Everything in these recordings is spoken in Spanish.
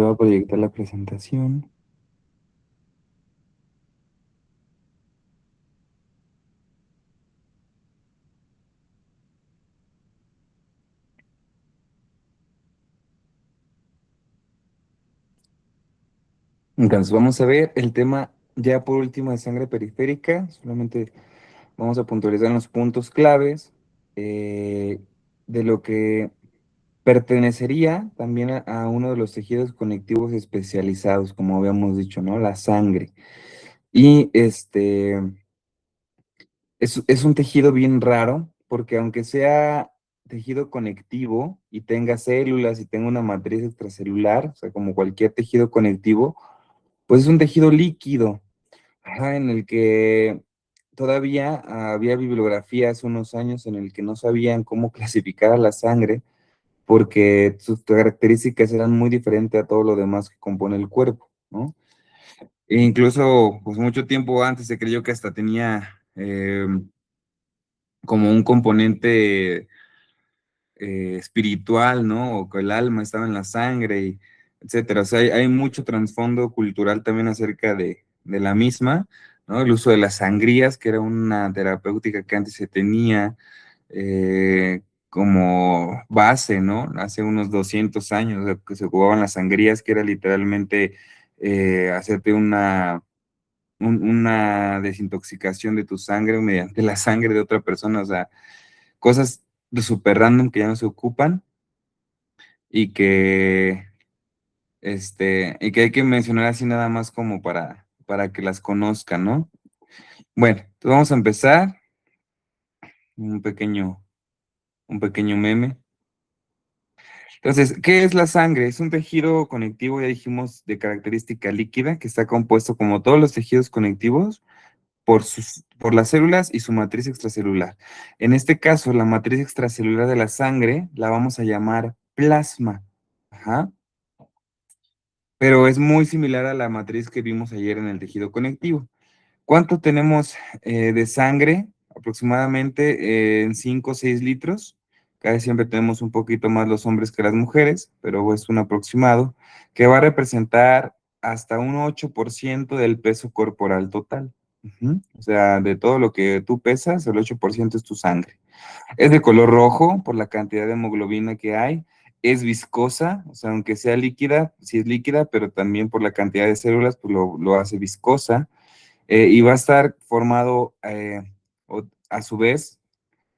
Voy a proyectar la presentación. Entonces, vamos a ver el tema ya por último de sangre periférica. Solamente vamos a puntualizar los puntos claves eh, de lo que pertenecería también a uno de los tejidos conectivos especializados, como habíamos dicho, ¿no? La sangre. Y es un tejido bien raro, porque aunque sea tejido conectivo y tenga células y tenga una matriz extracelular, o sea, como cualquier tejido conectivo, pues es un tejido líquido, ajá, en el que todavía había bibliografía hace unos años en el que no sabían cómo clasificar a la sangre porque sus características eran muy diferentes a todo lo demás que compone el cuerpo, ¿no? E incluso, pues mucho tiempo antes se creyó que hasta tenía como un componente espiritual, ¿no? O que el alma estaba en la sangre, y etcétera. O sea, hay mucho trasfondo cultural también acerca de la misma, ¿no? El uso de las sangrías, que era una terapéutica que antes se tenía como base, ¿no? Hace unos 200 años que se ocupaban las sangrías, que era literalmente hacerte una desintoxicación de tu sangre mediante la sangre de otra persona, o sea, cosas de súper random que ya no se ocupan y que hay que mencionar así nada más como para que las conozcan, ¿no? Bueno, entonces vamos a empezar, un pequeño, un pequeño meme. Entonces, ¿qué es la sangre? Es un tejido conectivo, ya dijimos, de característica líquida, que está compuesto como todos los tejidos conectivos por las células y su matriz extracelular. En este caso, la matriz extracelular de la sangre la vamos a llamar plasma. Ajá. Pero es muy similar a la matriz que vimos ayer en el tejido conectivo. ¿Cuánto tenemos de sangre? Aproximadamente en 5 o 6 litros. Casi siempre tenemos un poquito más los hombres que las mujeres, pero es un aproximado que va a representar hasta un 8% del peso corporal total. Ujú. O sea, de todo lo que tú pesas, el 8% es tu sangre. Es de color rojo por la cantidad de hemoglobina que hay. Es viscosa, o sea, aunque sea líquida, sí es líquida, pero también por la cantidad de células, pues lo hace viscosa. Y va a estar formado, a su vez,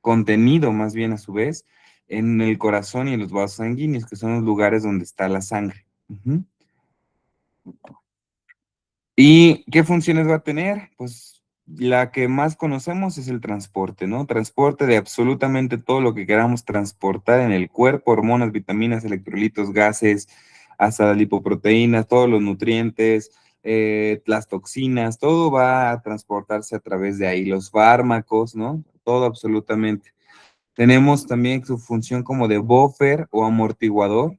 contenido más bien a su vez, en el corazón y en los vasos sanguíneos, que son los lugares donde está la sangre. Ujú. ¿Y qué funciones va a tener? Pues la que más conocemos es el transporte, ¿no? Transporte de absolutamente todo lo que queramos transportar en el cuerpo, hormonas, vitaminas, electrolitos, gases, hasta las lipoproteínas, todos los nutrientes, las toxinas, todo va a transportarse a través de ahí, los fármacos, ¿no? Todo absolutamente. Tenemos también su función como de buffer o amortiguador,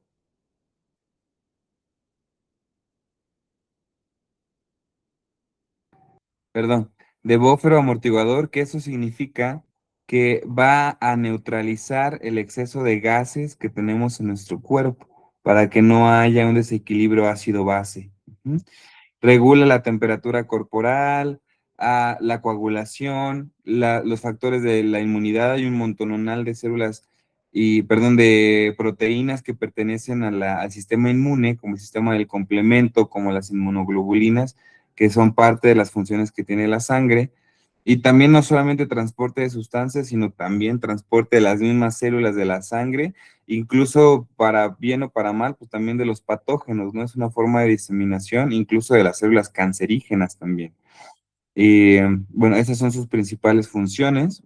perdón, de buffer o amortiguador, que eso significa que va a neutralizar el exceso de gases que tenemos en nuestro cuerpo para que no haya un desequilibrio ácido-base. Ujú. Regula la temperatura corporal, la coagulación, los factores de la inmunidad. Hay un montonal de células y, perdón, de proteínas que pertenecen al sistema inmune, como el sistema del complemento, como las inmunoglobulinas, que son parte de las funciones que tiene la sangre. Y también no solamente transporte de sustancias, sino también transporte de las mismas células de la sangre, incluso para bien o para mal, pues también de los patógenos, ¿no? Es una forma de diseminación, incluso de las células cancerígenas también. Y bueno, esas son sus principales funciones.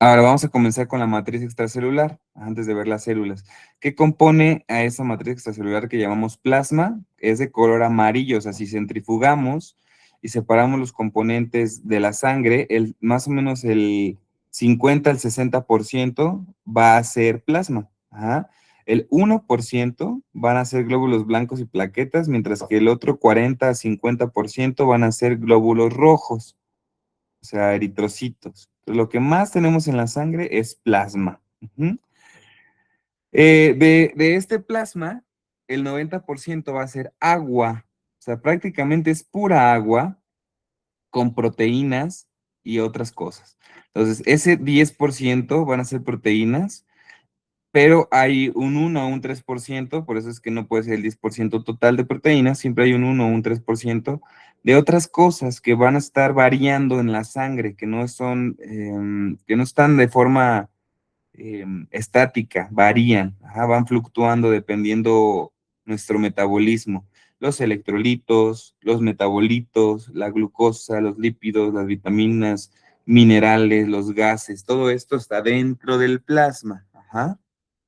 Ahora vamos a comenzar con la matriz extracelular, antes de ver las células. ¿Qué compone a esa matriz extracelular que llamamos plasma? Es de color amarillo, o sea, si centrifugamos y separamos los componentes de la sangre, más o menos el 50 al 60% va a ser plasma. Ajá. El 1% van a ser glóbulos blancos y plaquetas, mientras que el otro 40 a 50% van a ser glóbulos rojos, o sea, eritrocitos. Entonces, lo que más tenemos en la sangre es plasma. Ujú. De este plasma, el 90% va a ser agua, o sea, prácticamente es pura agua con proteínas y otras cosas. Entonces, ese 10% van a ser proteínas, pero hay un 1 o un 3%, por eso es que no puede ser el 10% total de proteínas, siempre hay un 1 o un 3% de otras cosas que van a estar variando en la sangre, que no están de forma estática, varían, ajá, van fluctuando dependiendo nuestro metabolismo. Los electrolitos, los metabolitos, la glucosa, los lípidos, las vitaminas, minerales, los gases, todo esto está dentro del plasma, ajá,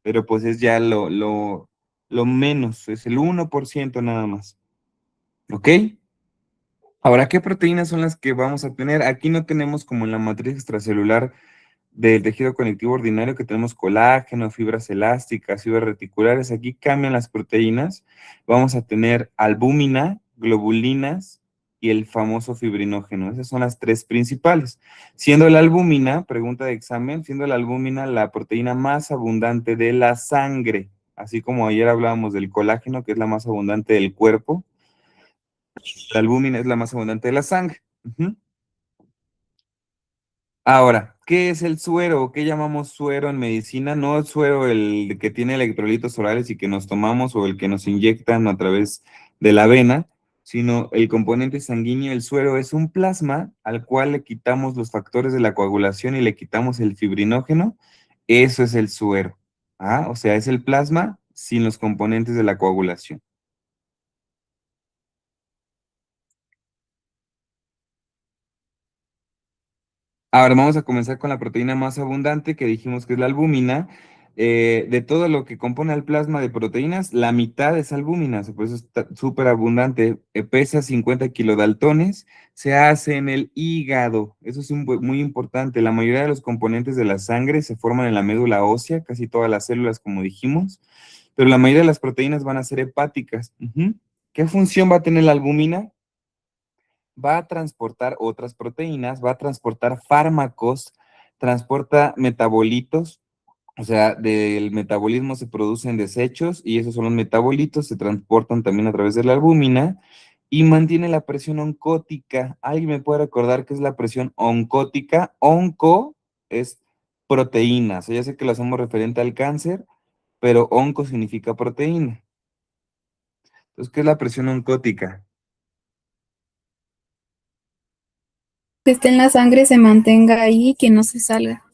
pero pues es ya lo menos, es el 1% nada más, ¿ok? Ahora, ¿qué proteínas son las que vamos a tener? Aquí no tenemos como en la matriz extracelular del tejido conectivo ordinario que tenemos colágeno, fibras elásticas, fibras reticulares. Aquí cambian las proteínas. Vamos a tener albúmina, globulinas y el famoso fibrinógeno. Esas son las tres principales. Siendo la albúmina, pregunta de examen, siendo la albúmina la proteína más abundante de la sangre. Así como ayer hablábamos del colágeno, que es la más abundante del cuerpo, la albúmina es la más abundante de la sangre. Ujú. Ahora, ¿qué es el suero? ¿Qué llamamos suero en medicina? No el suero el que tiene electrolitos orales y que nos tomamos o el que nos inyectan a través de la vena, sino el componente sanguíneo. El suero es un plasma al cual le quitamos los factores de la coagulación y le quitamos el fibrinógeno. Eso es el suero. Ah, o sea, es el plasma sin los componentes de la coagulación. Ahora vamos a comenzar con la proteína más abundante que dijimos que es la albúmina. De todo lo que compone el plasma de proteínas, la mitad es albúmina, por eso está súper abundante. Pesa 50 kilodaltones, se hace en el hígado. Eso es muy importante. La mayoría de los componentes de la sangre se forman en la médula ósea, casi todas las células, como dijimos, pero la mayoría de las proteínas van a ser hepáticas. Ujú. ¿Qué función va a tener la albúmina? Va a transportar otras proteínas, va a transportar fármacos, transporta metabolitos, o sea, del metabolismo se producen desechos y esos son los metabolitos, se transportan también a través de la albúmina y mantiene la presión oncótica. ¿Alguien me puede recordar qué es la presión oncótica? Onco es proteína, o sea, ya sé que lo hacemos referente al cáncer, pero onco significa proteína. Entonces, ¿qué es la presión oncótica? Que esté en la sangre se mantenga ahí y que no se salga.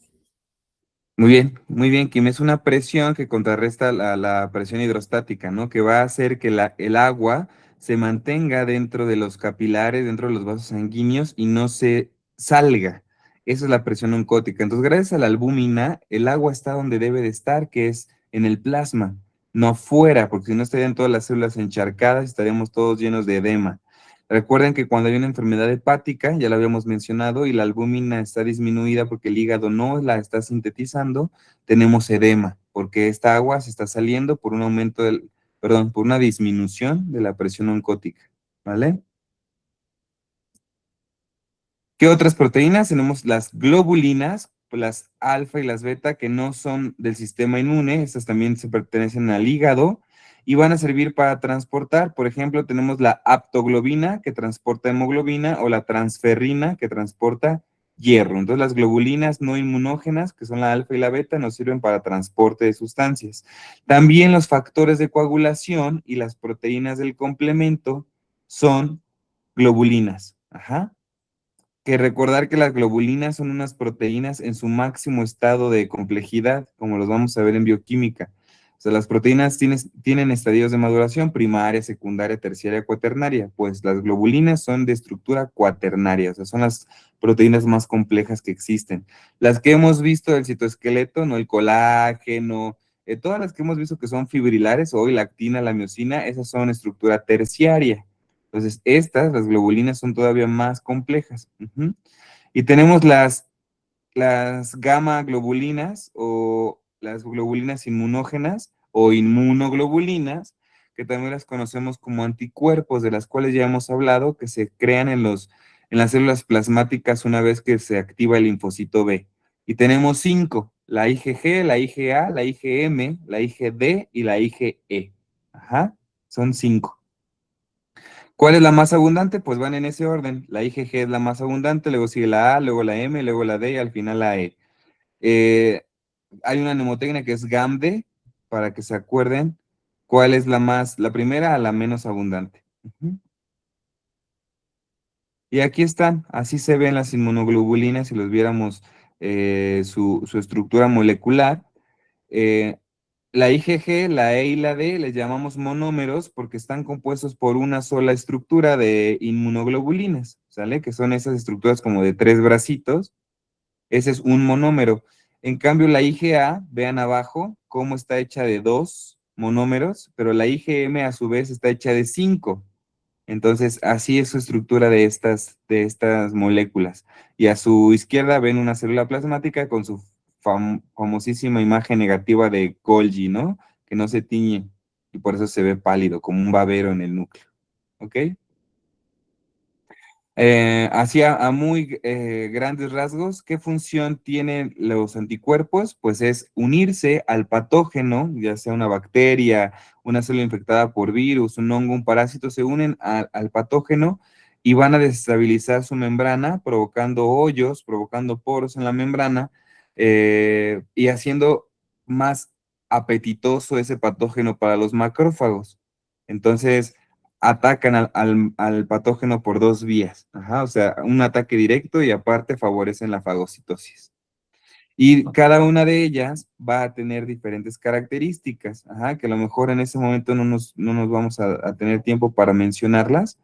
Muy bien, Kim. Es una presión que contrarresta la presión hidrostática, ¿no? Que va a hacer que el agua se mantenga dentro de los capilares, dentro de los vasos sanguíneos y no se salga. Esa es la presión oncótica. Entonces, gracias a la albúmina, el agua está donde debe de estar, que es en el plasma, no afuera, porque si no estarían todas las células encharcadas, estaríamos todos llenos de edema. Recuerden que cuando hay una enfermedad hepática, ya lo habíamos mencionado, y la albúmina está disminuida porque el hígado no la está sintetizando, tenemos edema, porque esta agua se está saliendo por un aumento perdón, por una disminución de la presión oncótica, ¿vale? ¿Qué otras proteínas? Tenemos las globulinas, las alfa y las beta, que no son del sistema inmune, estas también se pertenecen al hígado y van a servir para transportar. Por ejemplo, tenemos la aptoglobina, que transporta hemoglobina, o la transferrina, que transporta hierro. Entonces, las globulinas no inmunógenas, que son la alfa y la beta, nos sirven para transporte de sustancias. También los factores de coagulación y las proteínas del complemento son globulinas. Ajá, que recordar que las globulinas son unas proteínas en su máximo estado de complejidad, como los vamos a ver en bioquímica. O sea, las proteínas tienen estadios de maduración primaria, secundaria, terciaria, cuaternaria. Pues las globulinas son de estructura cuaternaria, o sea, son las proteínas más complejas que existen. Las que hemos visto del citoesqueleto, no el colágeno, todas las que hemos visto que son fibrilares, hoy la actina, la miosina, esas son estructura terciaria. Entonces, las globulinas, son todavía más complejas. Ujú. Y tenemos las gamma globulinas o las globulinas inmunógenas o inmunoglobulinas, que también las conocemos como anticuerpos, de las cuales ya hemos hablado, que se crean en las células plasmáticas una vez que se activa el linfocito B. Y tenemos cinco. la IgG, la IgA, la IgM, la IgD y la IgE. Ajá, son 5. ¿Cuál es la más abundante? Pues van en ese orden. La IgG es la más abundante, luego sigue la A, luego la M, luego la D y al final la E. Eh, Hay una mnemotecnia que es GAMDE, para que se acuerden cuál es la primera a la menos abundante. Ujú. Y aquí están, así se ven las inmunoglobulinas si los viéramos su estructura molecular. Eh, la IgG, la E y la D les llamamos monómeros porque están compuestos por una sola estructura de inmunoglobulinas, ¿sale? Que son esas estructuras como de 3 bracitos. Ese es un monómero. En cambio, la IgA, vean abajo cómo está hecha de 2 monómeros, pero la IgM a su vez está hecha de 5. Entonces, así es su estructura de estas moléculas. Y a su izquierda ven una célula plasmática con su famosísima imagen negativa de Golgi, ¿no? Que no se tiñe y por eso se ve pálido, como un babero en el núcleo. ¿Ok? Así a muy grandes rasgos, ¿qué función tienen los anticuerpos? Pues es unirse al patógeno, ya sea una bacteria, una célula infectada por virus, un hongo, un parásito, se unen al patógeno y van a desestabilizar su membrana, provocando hoyos, provocando poros en la membrana y haciendo más apetitoso ese patógeno para los macrófagos. Entonces, atacan al patógeno por 2 vías. Ajá, o sea, un ataque directo y aparte favorecen la fagocitosis. Y cada una de ellas va a tener diferentes características, ajá, que a lo mejor en ese momento no nos vamos a tener tiempo para mencionarlas,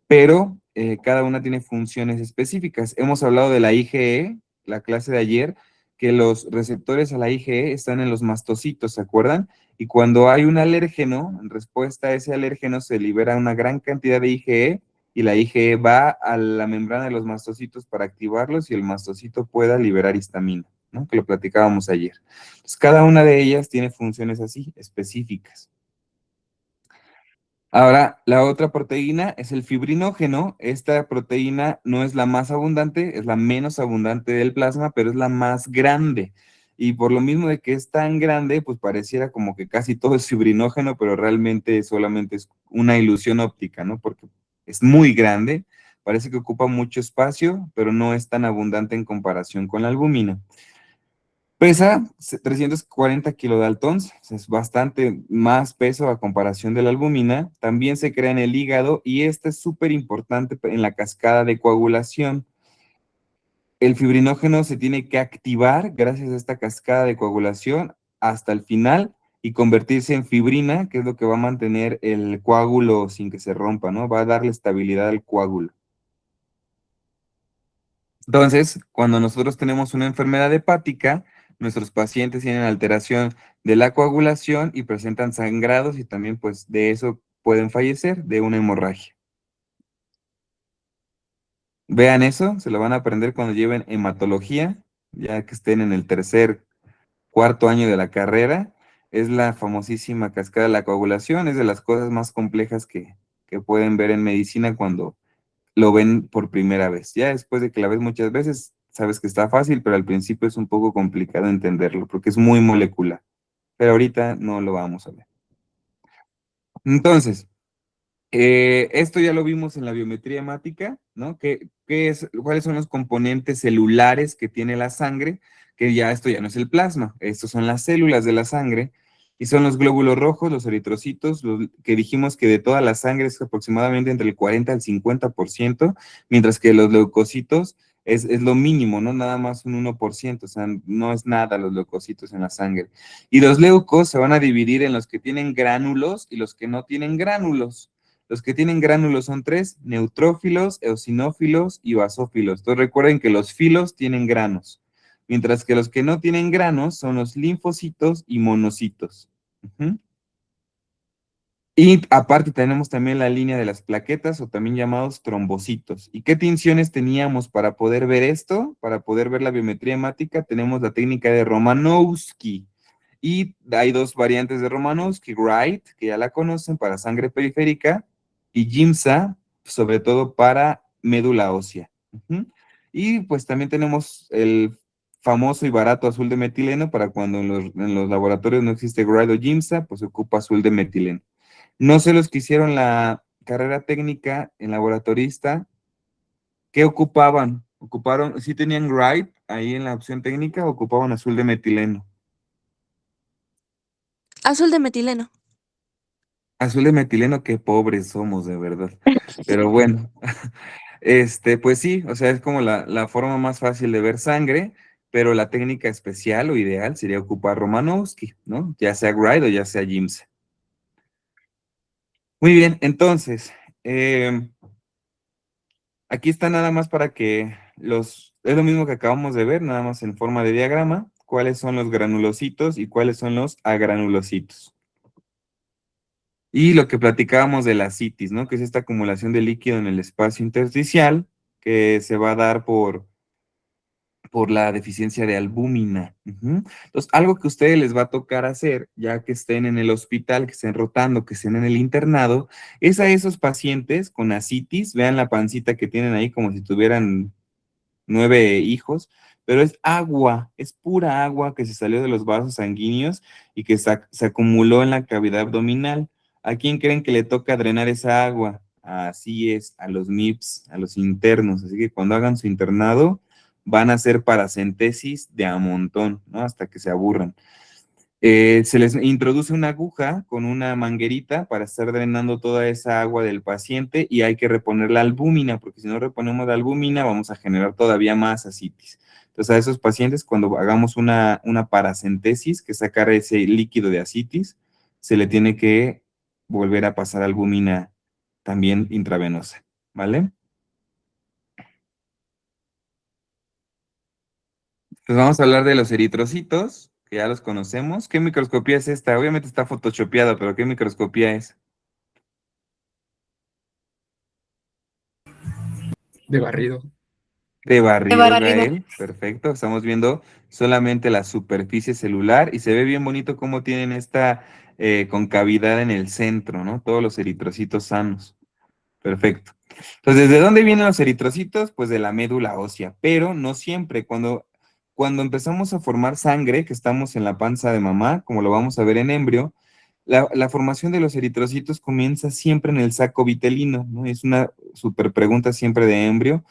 pero cada una tiene funciones específicas. Hemos hablado de la IgE, la clase de ayer, que los receptores a la IgE están en los mastocitos, ¿se acuerdan? Y cuando hay un alérgeno, en respuesta a ese alérgeno se libera una gran cantidad de IgE y la IgE va a la membrana de los mastocitos para activarlos y el mastocito pueda liberar histamina, ¿no? Que lo platicábamos ayer. Entonces, cada una de ellas tiene funciones así, específicas. Ahora, la otra proteína es el fibrinógeno. Esta proteína no es la más abundante, es la menos abundante del plasma, pero es la más grande. Y por lo mismo de que es tan grande, pues pareciera como que casi todo es fibrinógeno, pero realmente solamente es una ilusión óptica, ¿no? Porque es muy grande, parece que ocupa mucho espacio, pero no es tan abundante en comparación con la albúmina. Pesa 340 kilodaltons, es bastante más peso a comparación de la albúmina. También se crea en el hígado y esta es súper importante en la cascada de coagulación. El fibrinógeno se tiene que activar gracias a esta cascada de coagulación hasta el final y convertirse en fibrina, que es lo que va a mantener el coágulo sin que se rompa, ¿no? Va a darle estabilidad al coágulo. Entonces, cuando nosotros tenemos una enfermedad hepática, nuestros pacientes tienen alteración de la coagulación y presentan sangrados y también pues de eso pueden fallecer de una hemorragia. Vean eso, se lo van a aprender cuando lleven hematología, ya que estén en el tercer, cuarto año de la carrera. Es la famosísima cascada de la coagulación, es de las cosas más complejas que pueden ver en medicina cuando lo ven por primera vez. Ya después de que la ves muchas veces, sabes que está fácil, pero al principio es un poco complicado entenderlo porque es muy molecular. Pero ahorita no lo vamos a ver. Entonces, esto ya lo vimos en la biometría hemática, ¿no? ¿Cuáles son los componentes celulares que tiene la sangre? Que ya esto ya no es el plasma, estos son las células de la sangre y son los glóbulos rojos, los eritrocitos, que dijimos que de toda la sangre es aproximadamente entre el 40 al 50%, mientras que los leucocitos es lo mínimo, ¿no? Nada más un 1%, o sea, no es nada los leucocitos en la sangre. Y los leucos se van a dividir en los que tienen gránulos y los que no tienen gránulos. Los que tienen gránulos son 3: neutrófilos, eosinófilos y basófilos. Entonces recuerden que los filos tienen granos, mientras que los que no tienen granos son los linfocitos y monocitos. Ujú. Y aparte tenemos también la línea de las plaquetas o también llamados trombocitos. ¿Y qué tinciones teníamos para poder ver esto? Para poder ver la biometría hemática tenemos la técnica de Romanowski. Y hay 2 variantes de Romanowski, Wright, que ya la conocen para sangre periférica, y Giemsa, sobre todo para médula ósea. Ujú. Y pues también tenemos el famoso y barato azul de metileno para cuando en los laboratorios no existe Gride o Giemsa, pues se ocupa azul de metileno. No sé los que hicieron la carrera técnica en laboratorista, ¿qué ocupaban? ¿Ocuparon, sí tenían Gride ahí en la opción técnica o ocupaban azul de metileno? Azul de metileno. Azul de metileno, qué pobres somos, de verdad. Pero bueno, pues sí, o sea, es como la forma más fácil de ver sangre, pero la técnica especial o ideal sería ocupar Romanowski, ¿no? Ya sea Gride o ya sea Giemsa. Muy bien, entonces, aquí está nada más para que es lo mismo que acabamos de ver, nada más en forma de diagrama, cuáles son los granulocitos y cuáles son los agranulocitos. Y lo que platicábamos de la citis, ¿no? Que es esta acumulación de líquido en el espacio intersticial que se va a dar por la deficiencia de albúmina. Ujú. Entonces, algo que a ustedes les va a tocar hacer, ya que estén en el hospital, que estén rotando, que estén en el internado, es a esos pacientes con ascitis, vean la pancita que tienen ahí como si tuvieran 9 hijos, pero es agua, es pura agua que se salió de los vasos sanguíneos y que se acumuló en la cavidad abdominal. ¿A quién creen que le toca drenar esa agua? Así es, a los MIPS, a los internos. Así que cuando hagan su internado, van a hacer paracentesis de a montón, ¿no? Hasta que se aburran. Se les introduce una aguja con una manguerita para estar drenando toda esa agua del paciente y hay que reponer la albúmina, porque si no reponemos la albúmina vamos a generar todavía más ascitis. Entonces a esos pacientes cuando hagamos una paracentesis, que sacar ese líquido de ascitis, se le tiene que volver a pasar albúmina también intravenosa, ¿vale? Entonces vamos a hablar de los eritrocitos, que ya los conocemos. ¿Qué microscopía es esta? Obviamente está photoshopeada, pero ¿qué microscopía es? De barrido. De barrido, barrido. Gael. Perfecto. Estamos viendo solamente la superficie celular y se ve bien bonito cómo tienen esta concavidad en el centro, ¿no? Todos los eritrocitos sanos. Perfecto. Entonces, ¿de dónde vienen los eritrocitos? Pues de la médula ósea, pero no siempre. Cuando empezamos a formar sangre, que estamos en la panza de mamá, como lo vamos a ver en embrio, la formación de los eritrocitos comienza siempre en el saco vitelino, ¿no? Es una super pregunta siempre de embrio.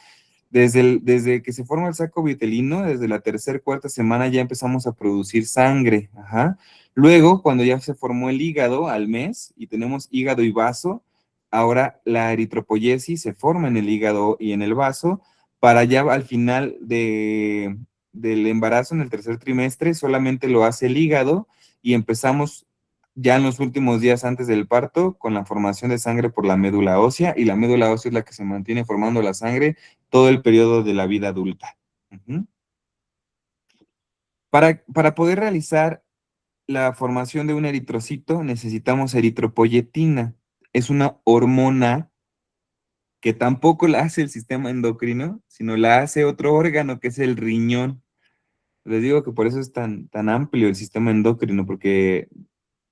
Desde que se forma el saco vitelino, desde la tercera, cuarta semana ya empezamos a producir sangre. Ajá. Luego, cuando ya se formó el hígado al mes y tenemos hígado y vaso, ahora la eritropoyesis se forma en el hígado y en el vaso para ya al final del embarazo, en el tercer trimestre, solamente lo hace el hígado y empezamos ya en los últimos días antes del parto con la formación de sangre por la médula ósea y la médula ósea es la que se mantiene formando la sangre todo el periodo de la vida adulta. Ujú. Para poder realizar la formación de un eritrocito necesitamos eritropoyetina. Es una hormona que tampoco la hace el sistema endocrino, sino la hace otro órgano que es el riñón. Les digo que por eso es tan amplio el sistema endocrino, porque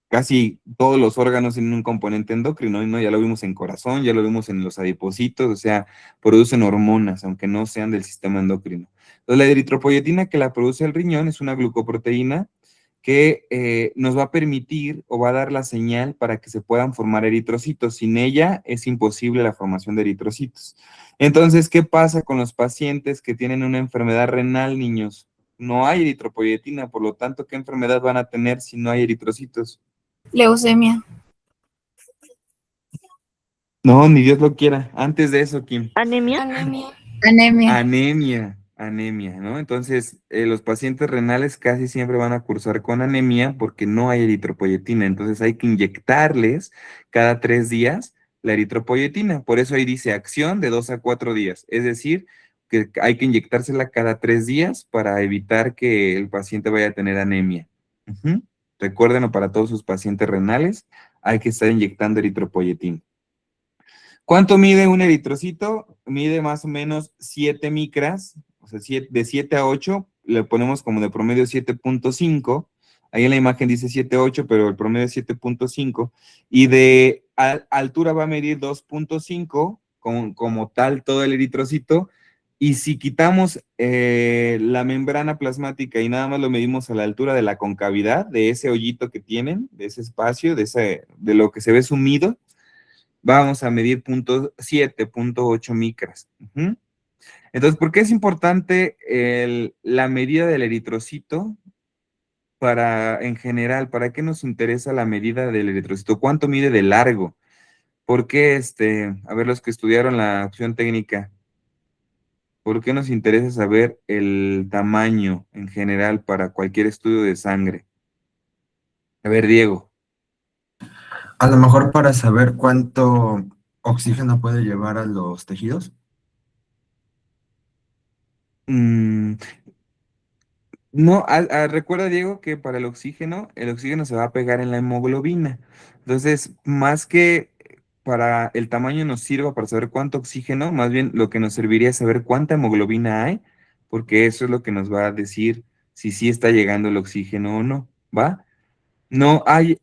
casi todos los órganos tienen un componente endocrino, ¿no? Ya lo vimos en corazón, ya lo vimos en los adipocitos, o sea, producen hormonas, aunque no sean del sistema endocrino. Entonces, la eritropoyetina que la produce el riñón es una glucoproteína que nos va a permitir o va a dar la señal para que se puedan formar eritrocitos. Sin ella es imposible la formación de eritrocitos. Entonces, ¿qué pasa con los pacientes que tienen una enfermedad renal, niños? No hay eritropoyetina, por lo tanto, ¿qué enfermedad van a tener si no hay eritrocitos? Leucemia. No, ni Dios lo quiera. Antes de eso, Kim. Anemia. Anemia. Anemia, ¿no? Entonces, los pacientes renales casi siempre van a cursar con anemia porque no hay eritropoyetina. Entonces, hay que inyectarles cada 3 días la eritropoyetina. Por eso ahí dice acción de 2 a 4 días. Es decir, que hay que inyectársela cada 3 días para evitar que el paciente vaya a tener anemia. Ujú. Recuérdenlo para todos sus pacientes renales, hay que estar inyectando eritropoyetina. ¿Cuánto mide un eritrocito? Mide más o menos 7 micras, o sea, de 7 a 8, le ponemos como de promedio 7.5. Ahí en la imagen dice 7.8, pero el promedio es 7.5. Y de altura va a medir 2.5, como tal todo el eritrocito. Y si quitamos la membrana plasmática y nada más lo medimos a la altura de la concavidad, de ese hoyito que tienen, de ese espacio, de lo que se ve sumido, vamos a medir 0.7, 0.8 micras. Ujú. Entonces, ¿por qué es importante la medida del eritrocito para, en general, para qué nos interesa la medida del eritrocito? ¿Cuánto mide de largo? ¿Por qué, a ver, los que estudiaron la opción técnica, por qué nos interesa saber el tamaño en general para cualquier estudio de sangre? A ver, Diego. A lo mejor para saber cuánto oxígeno puede llevar a los tejidos. Mm, no, recuerda, Diego, que para el oxígeno se va a pegar en la hemoglobina. Entonces, más que para el tamaño nos sirva para saber cuánto oxígeno, más bien lo que nos serviría es saber cuánta hemoglobina hay, porque eso es lo que nos va a decir si sí está llegando el oxígeno o no, ¿va? No, hay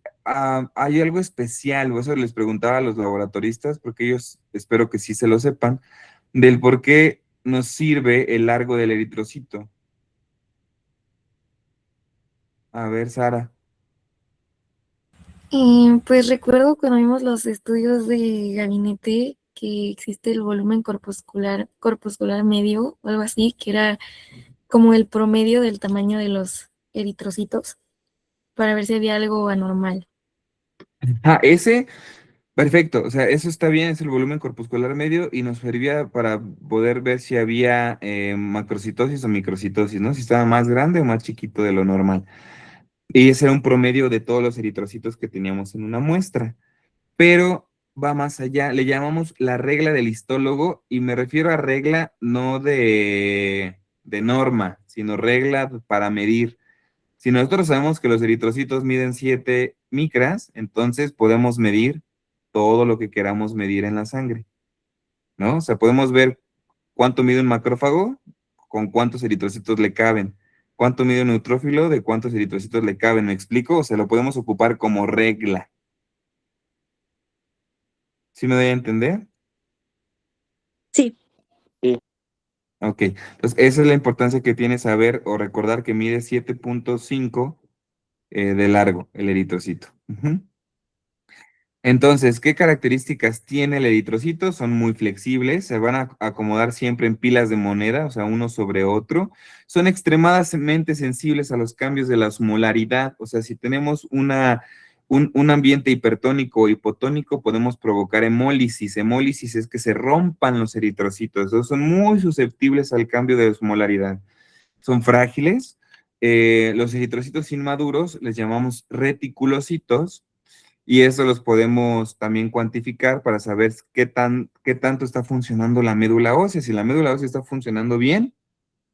algo especial, o eso les preguntaba a los laboratoristas, porque ellos espero que sí se lo sepan, del por qué nos sirve el largo del eritrocito. A ver, Sara. Pues recuerdo cuando vimos los estudios de gabinete que existe el volumen corpuscular medio o algo así, que era como el promedio del tamaño de los eritrocitos para ver si había algo anormal. Ese, perfecto, o sea, eso está bien, es el volumen corpuscular medio y nos servía para poder ver si había macrocitosis o microcitosis, ¿no? Si estaba más grande o más chiquito de lo normal. Y ese era un promedio de todos los eritrocitos que teníamos en una muestra. Pero va más allá, le llamamos la regla del histólogo y me refiero a regla no de norma, sino regla para medir. Si nosotros sabemos que los eritrocitos miden 7 micras, entonces podemos medir todo lo que queramos medir en la sangre, ¿no? O sea, podemos ver cuánto mide un macrófago, con cuántos eritrocitos le caben, cuánto mide un neutrófilo, de cuántos eritrocitos le caben, ¿me explico? O sea, lo podemos ocupar como regla. ¿Sí me doy a entender? Sí. Ok, entonces esa es la importancia que tiene saber o recordar que mide 7.5 de largo el eritrocito. Ujú. Entonces, ¿qué características tiene el eritrocito? Son muy flexibles, se van a acomodar siempre en pilas de moneda, o sea, uno sobre otro. Son extremadamente sensibles a los cambios de la osmolaridad, o sea, si tenemos un ambiente hipertónico o hipotónico, podemos provocar hemólisis. Hemólisis es que se rompan los eritrocitos, entonces son muy susceptibles al cambio de osmolaridad. Son frágiles. Los eritrocitos inmaduros les llamamos reticulocitos y eso los podemos también cuantificar para saber qué tanto está funcionando la médula ósea. Si la médula ósea está funcionando bien,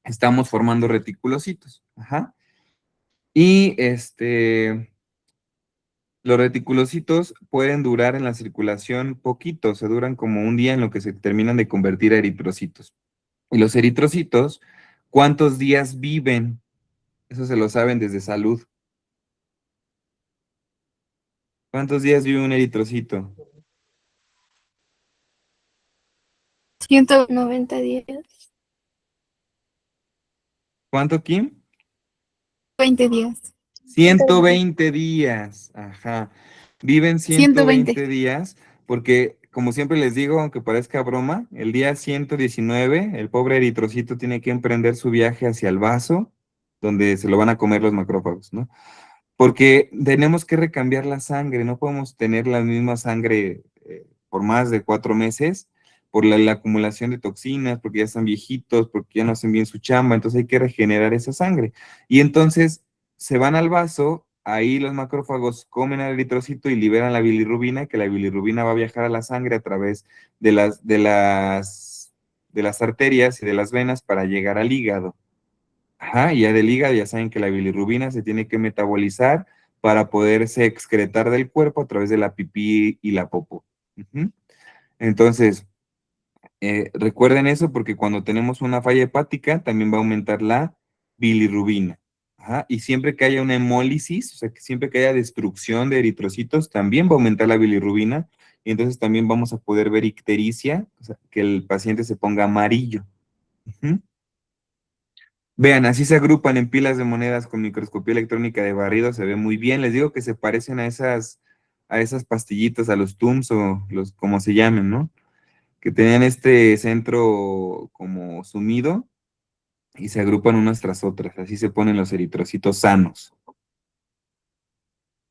estamos formando reticulocitos. Ajá. Y los reticulocitos pueden durar en la circulación poquito, se duran como un día en lo que se terminan de convertir a eritrocitos. Y los eritrocitos, ¿cuántos días viven? Eso se lo saben desde salud. ¿Cuántos días vive un eritrocito? 190 días. ¿Cuánto, Kim? 20 días. 120 días, ajá. Viven 120. 120 días porque, como siempre les digo, aunque parezca broma, el día 119, el pobre eritrocito tiene que emprender su viaje hacia el vaso, donde se lo van a comer los macrófagos, ¿no? Porque tenemos que recambiar la sangre, no podemos tener la misma sangre por más de 4 meses por la acumulación de toxinas, porque ya están viejitos, porque ya no hacen bien su chamba, entonces hay que regenerar esa sangre. Y entonces se van al vaso, ahí los macrófagos comen al eritrocito y liberan la bilirrubina, que la bilirrubina va a viajar a la sangre a través de las arterias y de las venas para llegar al hígado. Ajá, y ya del hígado ya saben que la bilirrubina se tiene que metabolizar para poderse excretar del cuerpo a través de la pipí y la popó. Ujú. Entonces, recuerden eso porque cuando tenemos una falla hepática también va a aumentar la bilirrubina. Ajá, y siempre que haya una hemólisis, o sea, que siempre que haya destrucción de eritrocitos, también va a aumentar la bilirrubina y entonces también vamos a poder ver ictericia, o sea, que el paciente se ponga amarillo. Ujú. Vean, así se agrupan en pilas de monedas con microscopía electrónica de barrido, se ve muy bien. Les digo que se parecen a esas pastillitas, a los TUMS o los, como se llamen, ¿no? Que tenían este centro como sumido y se agrupan unas tras otras. Así se ponen los eritrocitos sanos.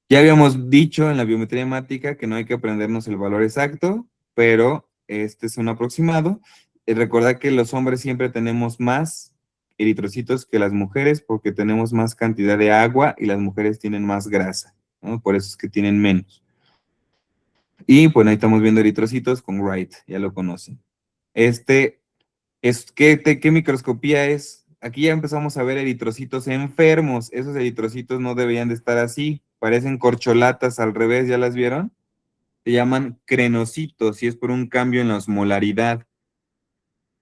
Ya habíamos dicho en la biometría hemática que no hay que aprendernos el valor exacto, pero este es un aproximado. Recordad que los hombres siempre tenemos más eritrocitos que las mujeres porque tenemos más cantidad de agua y las mujeres tienen más grasa, ¿no? Por eso es que tienen menos. Y bueno, ahí estamos viendo eritrocitos con Wright, ya lo conocen. ¿Qué microscopía es? Aquí ya empezamos a ver eritrocitos enfermos. Esos eritrocitos no deberían de estar así. Parecen corcholatas al revés, ¿ya las vieron? Se llaman crenocitos y es por un cambio en la osmolaridad.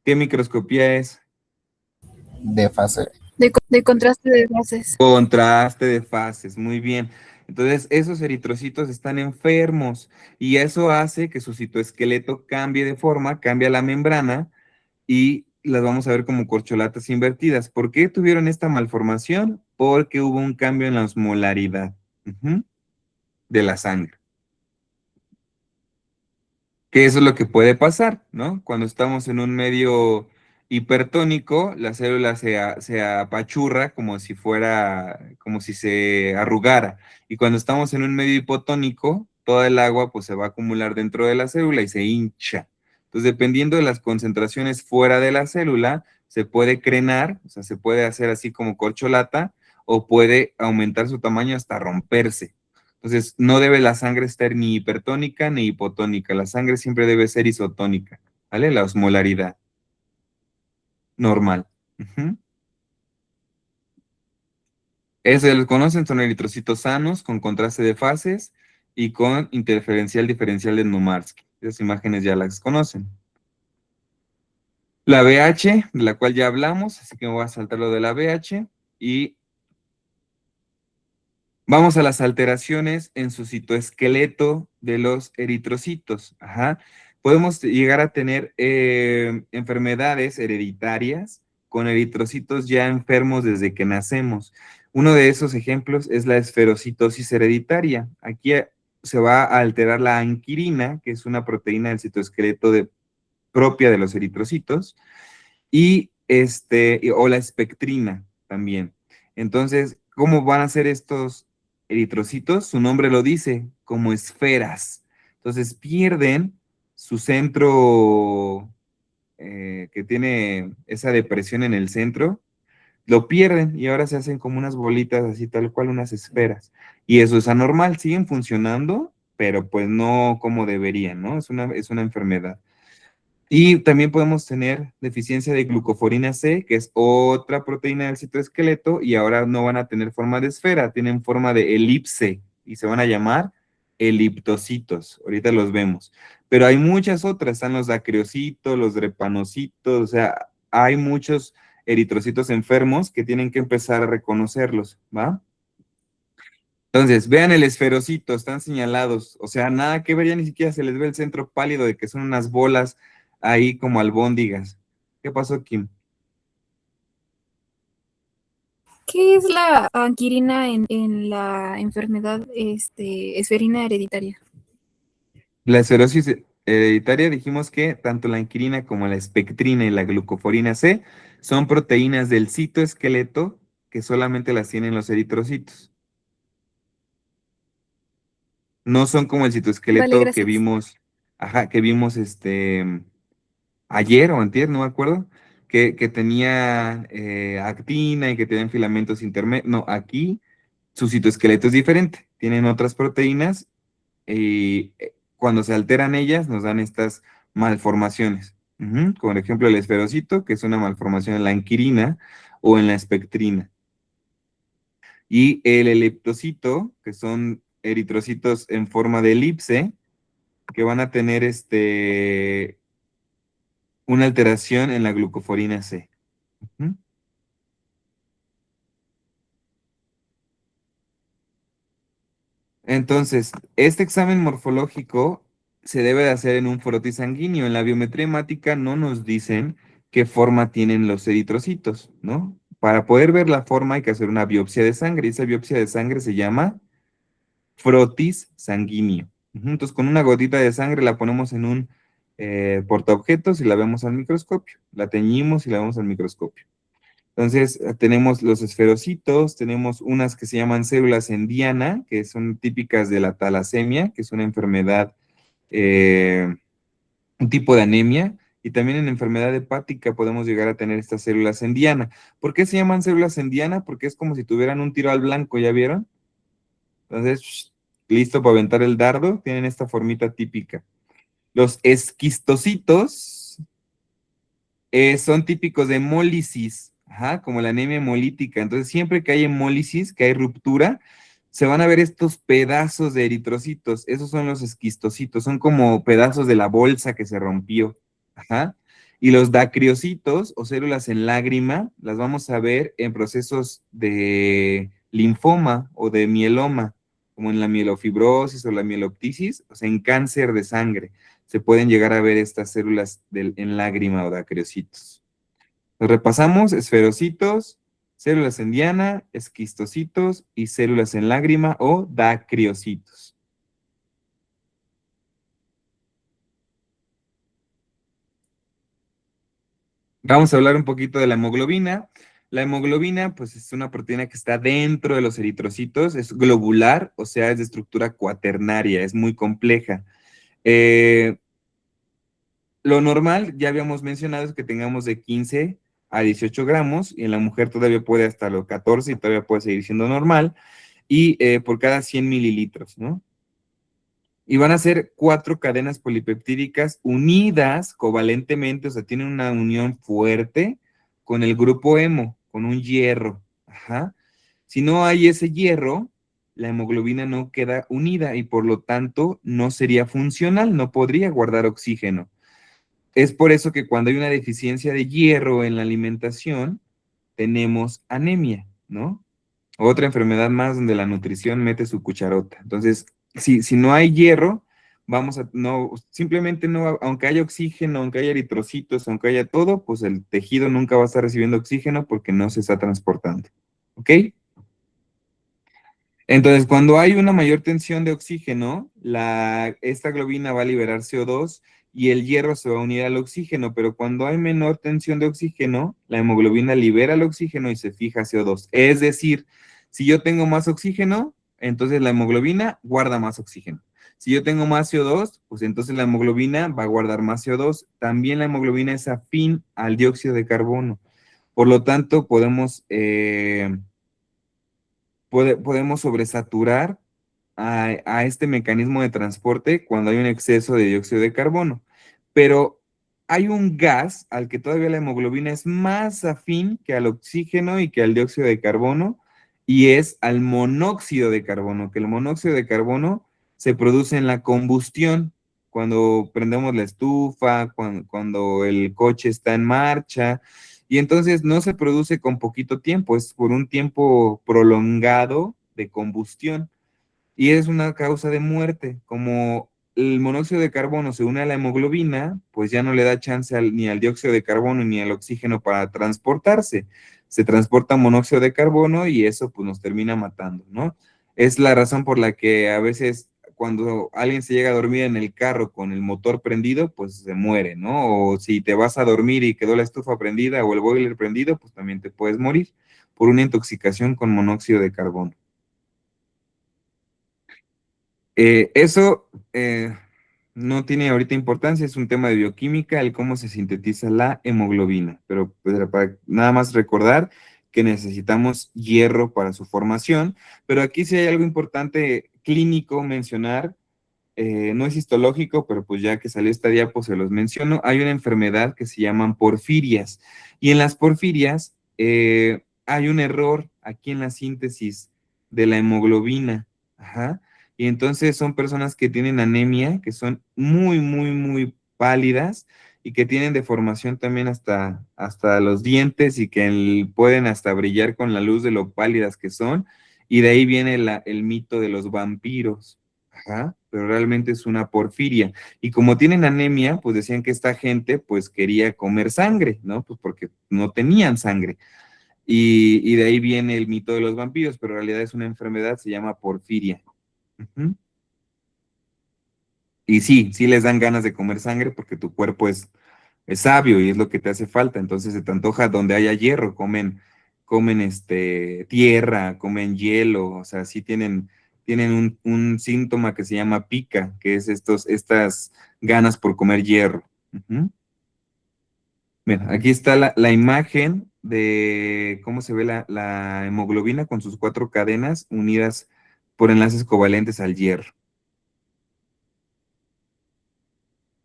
¿Qué microscopía es? De fase. De contraste de gases. Contraste de fases, muy bien. Entonces, esos eritrocitos están enfermos y eso hace que su citoesqueleto cambie de forma, cambia la membrana y las vamos a ver como corcholatas invertidas. ¿Por qué tuvieron esta malformación? Porque hubo un cambio en la osmolaridad de la sangre. Que eso es lo que puede pasar, ¿no? Cuando estamos en un medio hipertónico, la célula se apachurra como si se arrugara. Y cuando estamos en un medio hipotónico, toda el agua pues se va a acumular dentro de la célula y se hincha. Entonces, dependiendo de las concentraciones fuera de la célula, se puede crenar, o sea, se puede hacer así como corcholata, o puede aumentar su tamaño hasta romperse. Entonces, no debe la sangre estar ni hipertónica ni hipotónica. La sangre siempre debe ser isotónica, ¿vale? La osmolaridad normal. Ujú. Eso ya los conocen, son eritrocitos sanos con contraste de fases y con interferencial diferencial de Nomarsky. Esas imágenes ya las conocen. La BH, de la cual ya hablamos, así que me voy a saltar lo de la BH y vamos a las alteraciones en su citoesqueleto de los eritrocitos. Ajá. Podemos llegar a tener enfermedades hereditarias con eritrocitos ya enfermos desde que nacemos. Uno de esos ejemplos es la esferocitosis hereditaria. Aquí se va a alterar la anquirina, que es una proteína del citoesqueleto propia de los eritrocitos, o la espectrina también. Entonces, ¿cómo van a ser estos eritrocitos? Su nombre lo dice, como esferas. Entonces pierden su centro que tiene esa depresión en el centro, lo pierden y ahora se hacen como unas bolitas así, tal cual unas esferas. Y eso es anormal, siguen funcionando, pero pues no como deberían, ¿no? Es una enfermedad. Y también podemos tener deficiencia de glucoforina C, que es otra proteína del citoesqueleto, y ahora no van a tener forma de esfera, tienen forma de elipse, y se van a llamar eliptocitos. Ahorita los vemos. Pero hay muchas otras, están los acriocitos, los drepanocitos, o sea, hay muchos eritrocitos enfermos que tienen que empezar a reconocerlos, ¿va? Entonces, vean el esferocito, están señalados, o sea, nada que ver, ya ni siquiera se les ve el centro pálido de que son unas bolas ahí como albóndigas. ¿Qué pasó, Kim? ¿Qué es la anquirina en la enfermedad esferina hereditaria? La esferosis hereditaria dijimos que tanto la anquirina como la espectrina y la glucoforina C son proteínas del citoesqueleto que solamente las tienen los eritrocitos. No son como el Vale, citoesqueleto que gracias. vimos, ayer o antier, no me acuerdo, que tenía actina y que tenían filamentos intermedios. No, aquí su citoesqueleto es diferente. Tienen otras proteínas y cuando se alteran ellas nos dan estas malformaciones. Ujú. Como por ejemplo el esferocito, que es una malformación en la anquirina o en la espectrina. Y el eleptocito, que son eritrocitos en forma de elipse, que van a tener una alteración en la glucoforina C. Ujú. Entonces, este examen morfológico se debe de hacer en un frotis sanguíneo. En la biometría hemática no nos dicen qué forma tienen los eritrocitos, ¿no? Para poder ver la forma hay que hacer una biopsia de sangre, y esa biopsia de sangre se llama frotis sanguíneo. Entonces, con una gotita de sangre la ponemos en un portaobjetos y la vemos al microscopio. La teñimos y la vemos al microscopio. Entonces, tenemos los esferocitos, tenemos unas que se llaman células en diana, que son típicas de la talasemia, que es una enfermedad, un tipo de anemia, y también en enfermedad hepática podemos llegar a tener estas células en diana. ¿Por qué se llaman células en diana? Porque es como si tuvieran un tiro al blanco, ¿ya vieron? Entonces, listo para aventar el dardo, tienen esta formita típica. Los esquistocitos son típicos de hemólisis, ajá, como la anemia hemolítica. Entonces, siempre que hay hemólisis, que hay ruptura, se van a ver estos pedazos de eritrocitos. Esos son los esquistocitos, son como pedazos de la bolsa que se rompió. Ajá. Y los dacriocitos o células en lágrima, las vamos a ver en procesos de linfoma o de mieloma, como en la mielofibrosis o la mieloptisis, o sea, en cáncer de sangre se pueden llegar a ver estas células en lágrima o dacriocitos. Los repasamos: esferocitos, células en diana, esquistocitos y células en lágrima o dacriocitos. Vamos a hablar un poquito de la hemoglobina. La hemoglobina, pues, es una proteína que está dentro de los eritrocitos, es globular, o sea, es de estructura cuaternaria, es muy compleja. Lo normal, ya habíamos mencionado, es que tengamos de 15 a 18 gramos, y en la mujer todavía puede hasta los 14 y todavía puede seguir siendo normal, y por cada 100 mililitros, ¿no? Y van a ser 4 cadenas polipeptídicas unidas covalentemente, o sea, tienen una unión fuerte con el grupo hemo, con un hierro. Ajá. Si no hay ese hierro, la hemoglobina no queda unida y por lo tanto no sería funcional, no podría guardar oxígeno. Es por eso que cuando hay una deficiencia de hierro en la alimentación, tenemos anemia, ¿no? Otra enfermedad más donde la nutrición mete su cucharota. Entonces, si no hay hierro, no, simplemente no, aunque haya oxígeno, aunque haya eritrocitos, aunque haya todo, pues el tejido nunca va a estar recibiendo oxígeno porque no se está transportando. ¿Ok? Entonces, cuando hay una mayor tensión de oxígeno, esta globina va a liberar CO2 y el hierro se va a unir al oxígeno, pero cuando hay menor tensión de oxígeno, la hemoglobina libera el oxígeno y se fija CO2. Es decir, si yo tengo más oxígeno, entonces la hemoglobina guarda más oxígeno. Si yo tengo más CO2, pues entonces la hemoglobina va a guardar más CO2. También la hemoglobina es afín al dióxido de carbono. Por lo tanto, podemos sobresaturar a este mecanismo de transporte cuando hay un exceso de dióxido de carbono. Pero hay un gas al que todavía la hemoglobina es más afín que al oxígeno y que al dióxido de carbono, y es al monóxido de carbono, que el monóxido de carbono se produce en la combustión, cuando prendemos la estufa, cuando el coche está en marcha, y entonces no se produce con poquito tiempo, es por un tiempo prolongado de combustión y es una causa de muerte. Como el monóxido de carbono se une a la hemoglobina, pues ya no le da chance ni al dióxido de carbono ni al oxígeno para transportarse. Se transporta monóxido de carbono y eso pues nos termina matando, ¿no? Es la razón por la que a veces cuando alguien se llega a dormir en el carro con el motor prendido, pues se muere, ¿no? O si te vas a dormir y quedó la estufa prendida o el boiler prendido, pues también te puedes morir por una intoxicación con monóxido de carbono. Eso no tiene ahorita importancia, es un tema de bioquímica, el cómo se sintetiza la hemoglobina, pero pues, para nada más recordar que necesitamos hierro para su formación, pero aquí sí hay algo importante clínico mencionar, no es histológico, pero pues ya que salió esta diapo se los menciono, hay una enfermedad que se llaman porfirias, y en las porfirias hay un error aquí en la síntesis de la hemoglobina, ajá, y entonces son personas que tienen anemia, que son muy, muy, muy pálidas y que tienen deformación también hasta los dientes y que pueden hasta brillar con la luz de lo pálidas que son, y de ahí viene el mito de los vampiros. Ajá, pero realmente es una porfiria. Y como tienen anemia, pues decían que esta gente pues quería comer sangre, ¿no? Pues porque no tenían sangre. Y de ahí viene el mito de los vampiros, pero en realidad es una enfermedad, se llama porfiria. Ujú. Y sí, sí les dan ganas de comer sangre porque tu cuerpo es sabio y es lo que te hace falta. Entonces se te antoja donde haya hierro, comen tierra, comen hielo, o sea, sí tienen un síntoma que se llama pica, que es estas ganas por comer hierro. Ujú. Mira, aquí está la imagen de cómo se ve la hemoglobina con sus 4 cadenas unidas por enlaces covalentes al hierro.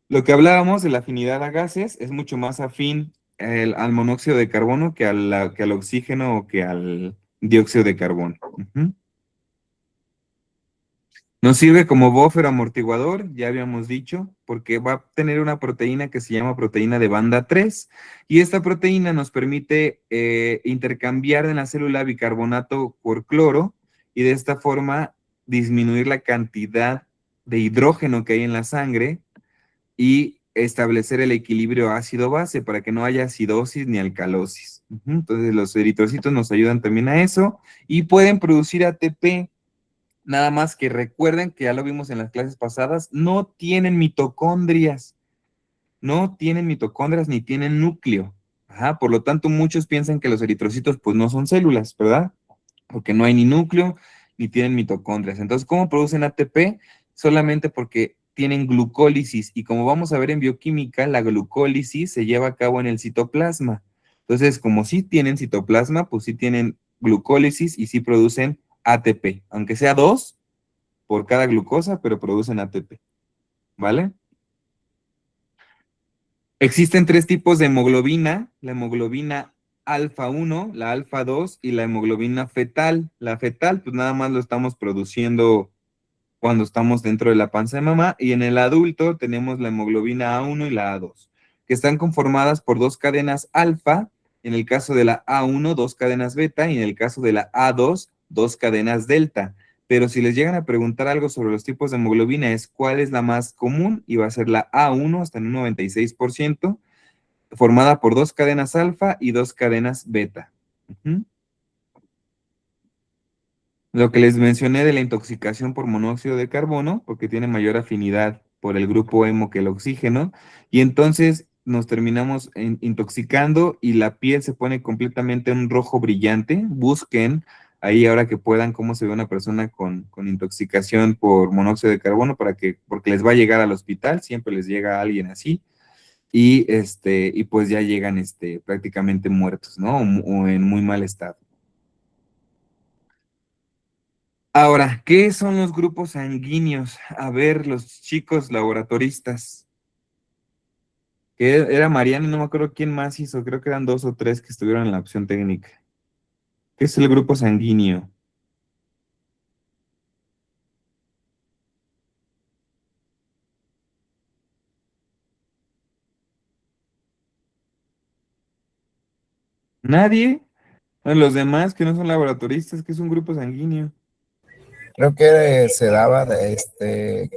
Lo que hablábamos de la afinidad a gases es mucho más afín al monóxido de carbono que al oxígeno o que al dióxido de carbono. Ujú. Nos sirve como buffer amortiguador, ya habíamos dicho, porque va a tener una proteína que se llama proteína de banda 3 y esta proteína nos permite intercambiar en la célula bicarbonato por cloro y de esta forma disminuir la cantidad de hidrógeno que hay en la sangre y establecer el equilibrio ácido-base para que no haya acidosis ni alcalosis. Ujú. Entonces los eritrocitos nos ayudan también a eso y pueden producir ATP. Nada más que recuerden que ya lo vimos en las clases pasadas, no tienen mitocondrias, no tienen mitocondrias ni tienen núcleo. Ajá, por lo tanto, muchos piensan que los eritrocitos pues no son células, ¿verdad? Porque no hay ni núcleo ni tienen mitocondrias. Entonces, ¿cómo producen ATP? Solamente porque tienen glucólisis y como vamos a ver en bioquímica, la glucólisis se lleva a cabo en el citoplasma. Entonces, como sí tienen citoplasma, pues sí tienen glucólisis y sí producen ATP, aunque sea 2 por cada glucosa, pero producen ATP, ¿vale? Existen 3 tipos de hemoglobina, la hemoglobina alfa 1, la alfa 2 y la hemoglobina fetal. La fetal, pues nada más lo estamos produciendo cuando estamos dentro de la panza de mamá y en el adulto tenemos la hemoglobina A1 y la A2, que están conformadas por 2 cadenas alfa, en el caso de la A1, 2 cadenas beta y en el caso de la A2, 2 cadenas delta. Pero si les llegan a preguntar algo sobre los tipos de hemoglobina es cuál es la más común y va a ser la A1 hasta en un 96%, formada por 2 cadenas alfa y 2 cadenas beta. Ujú. Lo que les mencioné de la intoxicación por monóxido de carbono, porque tiene mayor afinidad por el grupo hemo que el oxígeno, y entonces nos terminamos intoxicando y la piel se pone completamente un rojo brillante. Busquen ahí ahora que puedan cómo se ve una persona con intoxicación por monóxido de carbono porque les va a llegar al hospital, siempre les llega a alguien así, y pues ya llegan prácticamente muertos, ¿no? O en muy mal estado. Ahora, ¿qué son los grupos sanguíneos? A ver, los chicos laboratoristas. Que era Mariana y no me acuerdo quién más hizo, creo que eran 2 o 3 que estuvieron en la opción técnica. ¿Qué es el grupo sanguíneo? ¿Nadie? Bueno, los demás que no son laboratoristas, ¿qué es un grupo sanguíneo? Creo que se daba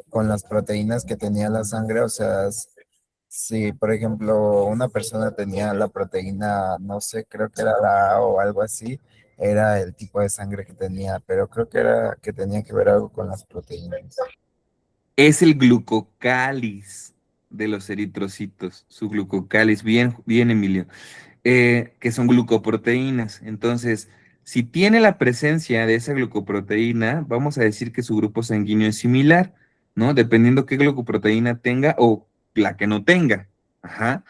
con las proteínas que tenía la sangre, o sea, si por ejemplo una persona tenía la proteína, no sé, creo que era la A o algo así, era el tipo de sangre que tenía, pero creo que era que tenía que ver algo con las proteínas. Es el glucocáliz de los eritrocitos, su glucocáliz, bien, bien, Emilio. Que son glucoproteínas. Entonces, si tiene la presencia de esa glucoproteína, vamos a decir que su grupo sanguíneo es similar, ¿no? Dependiendo qué glucoproteína tenga o la que no tenga. Ajá.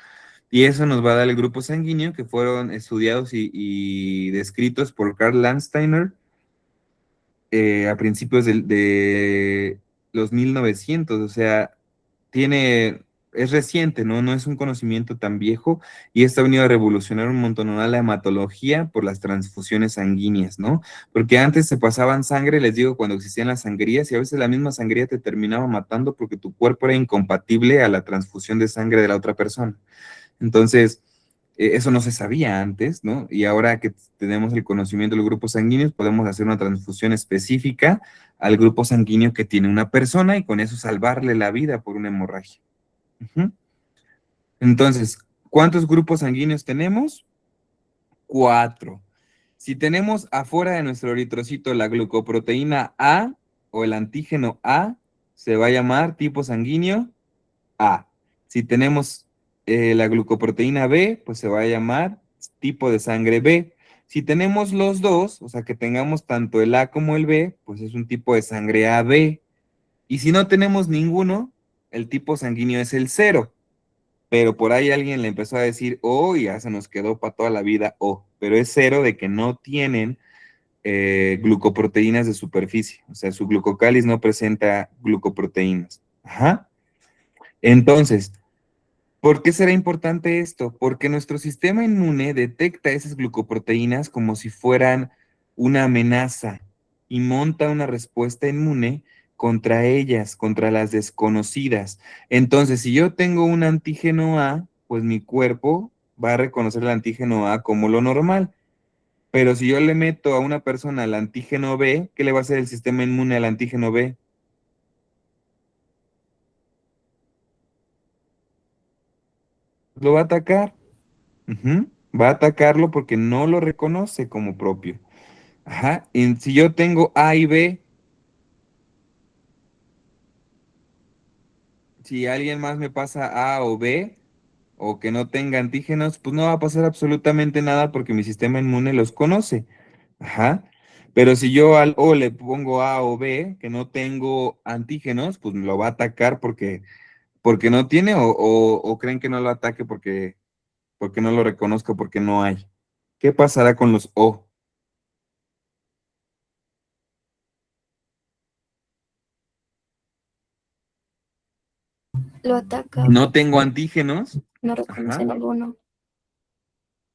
Y eso nos va a dar el grupo sanguíneo que fueron estudiados y descritos por Karl Landsteiner a principios de los 1900, o sea, es reciente, ¿no? No es un conocimiento tan viejo y esto ha venido a revolucionar un montón la hematología por las transfusiones sanguíneas, ¿no? Porque antes se pasaban sangre, les digo, cuando existían las sangrías y a veces la misma sangría te terminaba matando porque tu cuerpo era incompatible a la transfusión de sangre de la otra persona. Entonces, Eso no se sabía antes, ¿no? Y ahora que tenemos el conocimiento de los grupos sanguíneos, podemos hacer una transfusión específica al grupo sanguíneo que tiene una persona y con eso salvarle la vida por una hemorragia. Ujú. Entonces, ¿cuántos grupos sanguíneos tenemos? 4. Si tenemos afuera de nuestro eritrocito la glucoproteína A o el antígeno A, se va a llamar tipo sanguíneo A. Si tenemos la glucoproteína B, pues se va a llamar tipo de sangre B. Si tenemos los dos, o sea que tengamos tanto el A como el B, pues es un tipo de sangre AB. Y si no tenemos ninguno, el tipo sanguíneo es el 0. Pero por ahí alguien le empezó a decir O y ya se nos quedó para toda la vida O. Pero es 0 de que no tienen glucoproteínas de superficie. O sea, su glucocáliz no presenta glucoproteínas. Ajá. Entonces, ¿por qué será importante esto? Porque nuestro sistema inmune detecta esas glucoproteínas como si fueran una amenaza y monta una respuesta inmune contra ellas, contra las desconocidas. Entonces, si yo tengo un antígeno A, pues mi cuerpo va a reconocer el antígeno A como lo normal. Pero si yo le meto a una persona el antígeno B, ¿qué le va a hacer el sistema inmune al antígeno B? Lo va a atacar. Ujú. Va a atacarlo porque no lo reconoce como propio. Ajá. Y si yo tengo A y B, si alguien más me pasa A o B, o que no tenga antígenos, pues no va a pasar absolutamente nada porque mi sistema inmune los conoce. Ajá. Pero si yo al O le pongo A o B, que no tengo antígenos, pues me lo va a atacar porque no tiene, o creen que no lo ataque porque no lo reconozco, porque no hay. ¿Qué pasará con los O? Lo ataca, No tengo antígenos. no Ajá. reconocen alguno.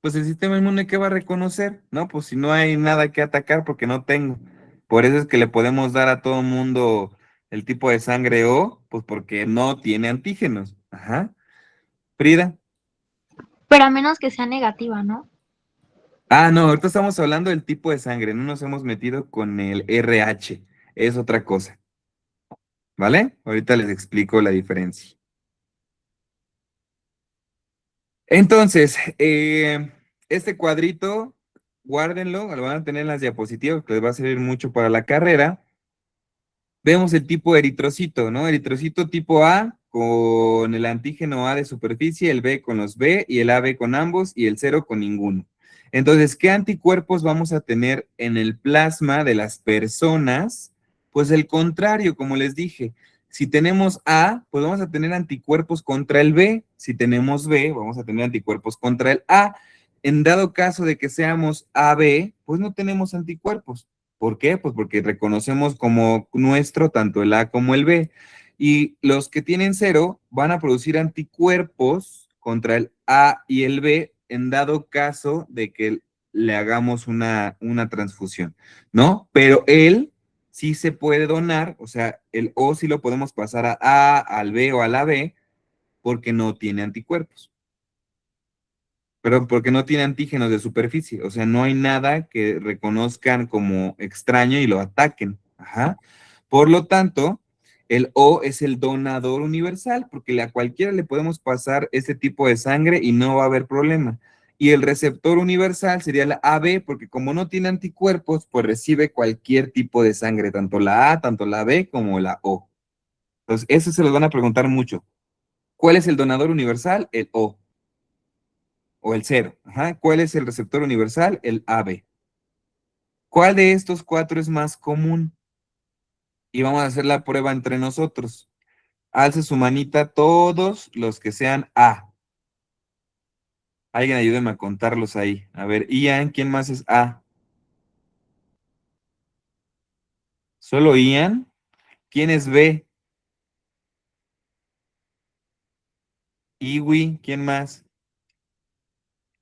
Pues el sistema inmune, ¿qué va a reconocer? No, pues si no hay nada que atacar porque no tengo. Por eso es que le podemos dar a todo mundo el tipo de sangre O, pues porque no tiene antígenos. Ajá. Frida. Pero a menos que sea negativa, ¿no? Ah, no, ahorita estamos hablando del tipo de sangre, no nos hemos metido con el RH, es otra cosa, ¿vale? Ahorita les explico la diferencia. Entonces, este cuadrito, guárdenlo, lo van a tener en las diapositivas, que les va a servir mucho para la carrera. Vemos el tipo de eritrocito, ¿no? Eritrocito tipo A con el antígeno A de superficie, el B con los B y el AB con ambos y el 0 con ninguno. Entonces, ¿qué anticuerpos vamos a tener en el plasma de las personas? Pues el contrario, como les dije. Si tenemos A, pues vamos a tener anticuerpos contra el B. Si tenemos B, vamos a tener anticuerpos contra el A. En dado caso de que seamos AB, pues no tenemos anticuerpos. ¿Por qué? Pues porque reconocemos como nuestro tanto el A como el B. Y los que tienen 0 van a producir anticuerpos contra el A y el B en dado caso de que le hagamos una transfusión, ¿no? Pero él sí se puede donar, o sea, el O sí lo podemos pasar a, al B o a la B porque no tiene anticuerpos. Pero porque no tiene antígenos de superficie, o sea, no hay nada que reconozcan como extraño y lo ataquen. Ajá. Por lo tanto, el O es el donador universal, porque a cualquiera le podemos pasar este tipo de sangre y no va a haber problema. Y el receptor universal sería la AB, porque como no tiene anticuerpos, pues recibe cualquier tipo de sangre, tanto la A, tanto la B como la O. Entonces, eso se los van a preguntar mucho. ¿Cuál es el donador universal? El O o el 0. Ajá. ¿Cuál es el receptor universal? El AB. ¿Cuál de estos 4 es más común? Y vamos a hacer la prueba entre nosotros. Alce su manita todos los que sean A. Alguien ayúdeme a contarlos ahí. A ver, Ian, ¿quién más es A? ¿Solo Ian? ¿Quién es B? Iwi, ¿quién más?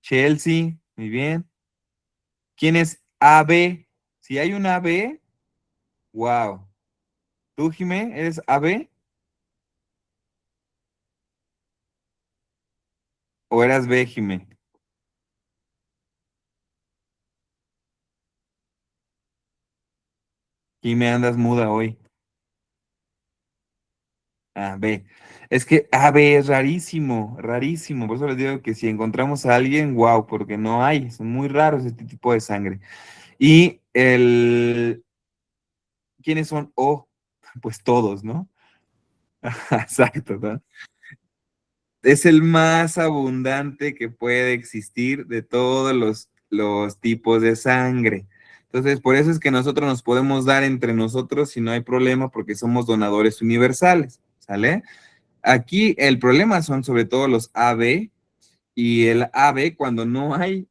Chelsea, muy bien. ¿Quién es AB? Si hay un AB, wow. ¿Tú, Jimé, eres AB o eras B, Jimé? Y me andas muda hoy. B. Es que AB es rarísimo, rarísimo. Por eso les digo que si encontramos a alguien, wow, porque no hay, son muy raros este tipo de sangre. Y ¿quiénes son O? Pues todos, ¿no? Exacto, ¿no? Es el más abundante que puede existir de todos los tipos de sangre. Entonces, por eso es que nosotros nos podemos dar entre nosotros si no hay problema, porque somos donadores universales, ¿sale? Aquí el problema son sobre todo los AB y el AB cuando no hay,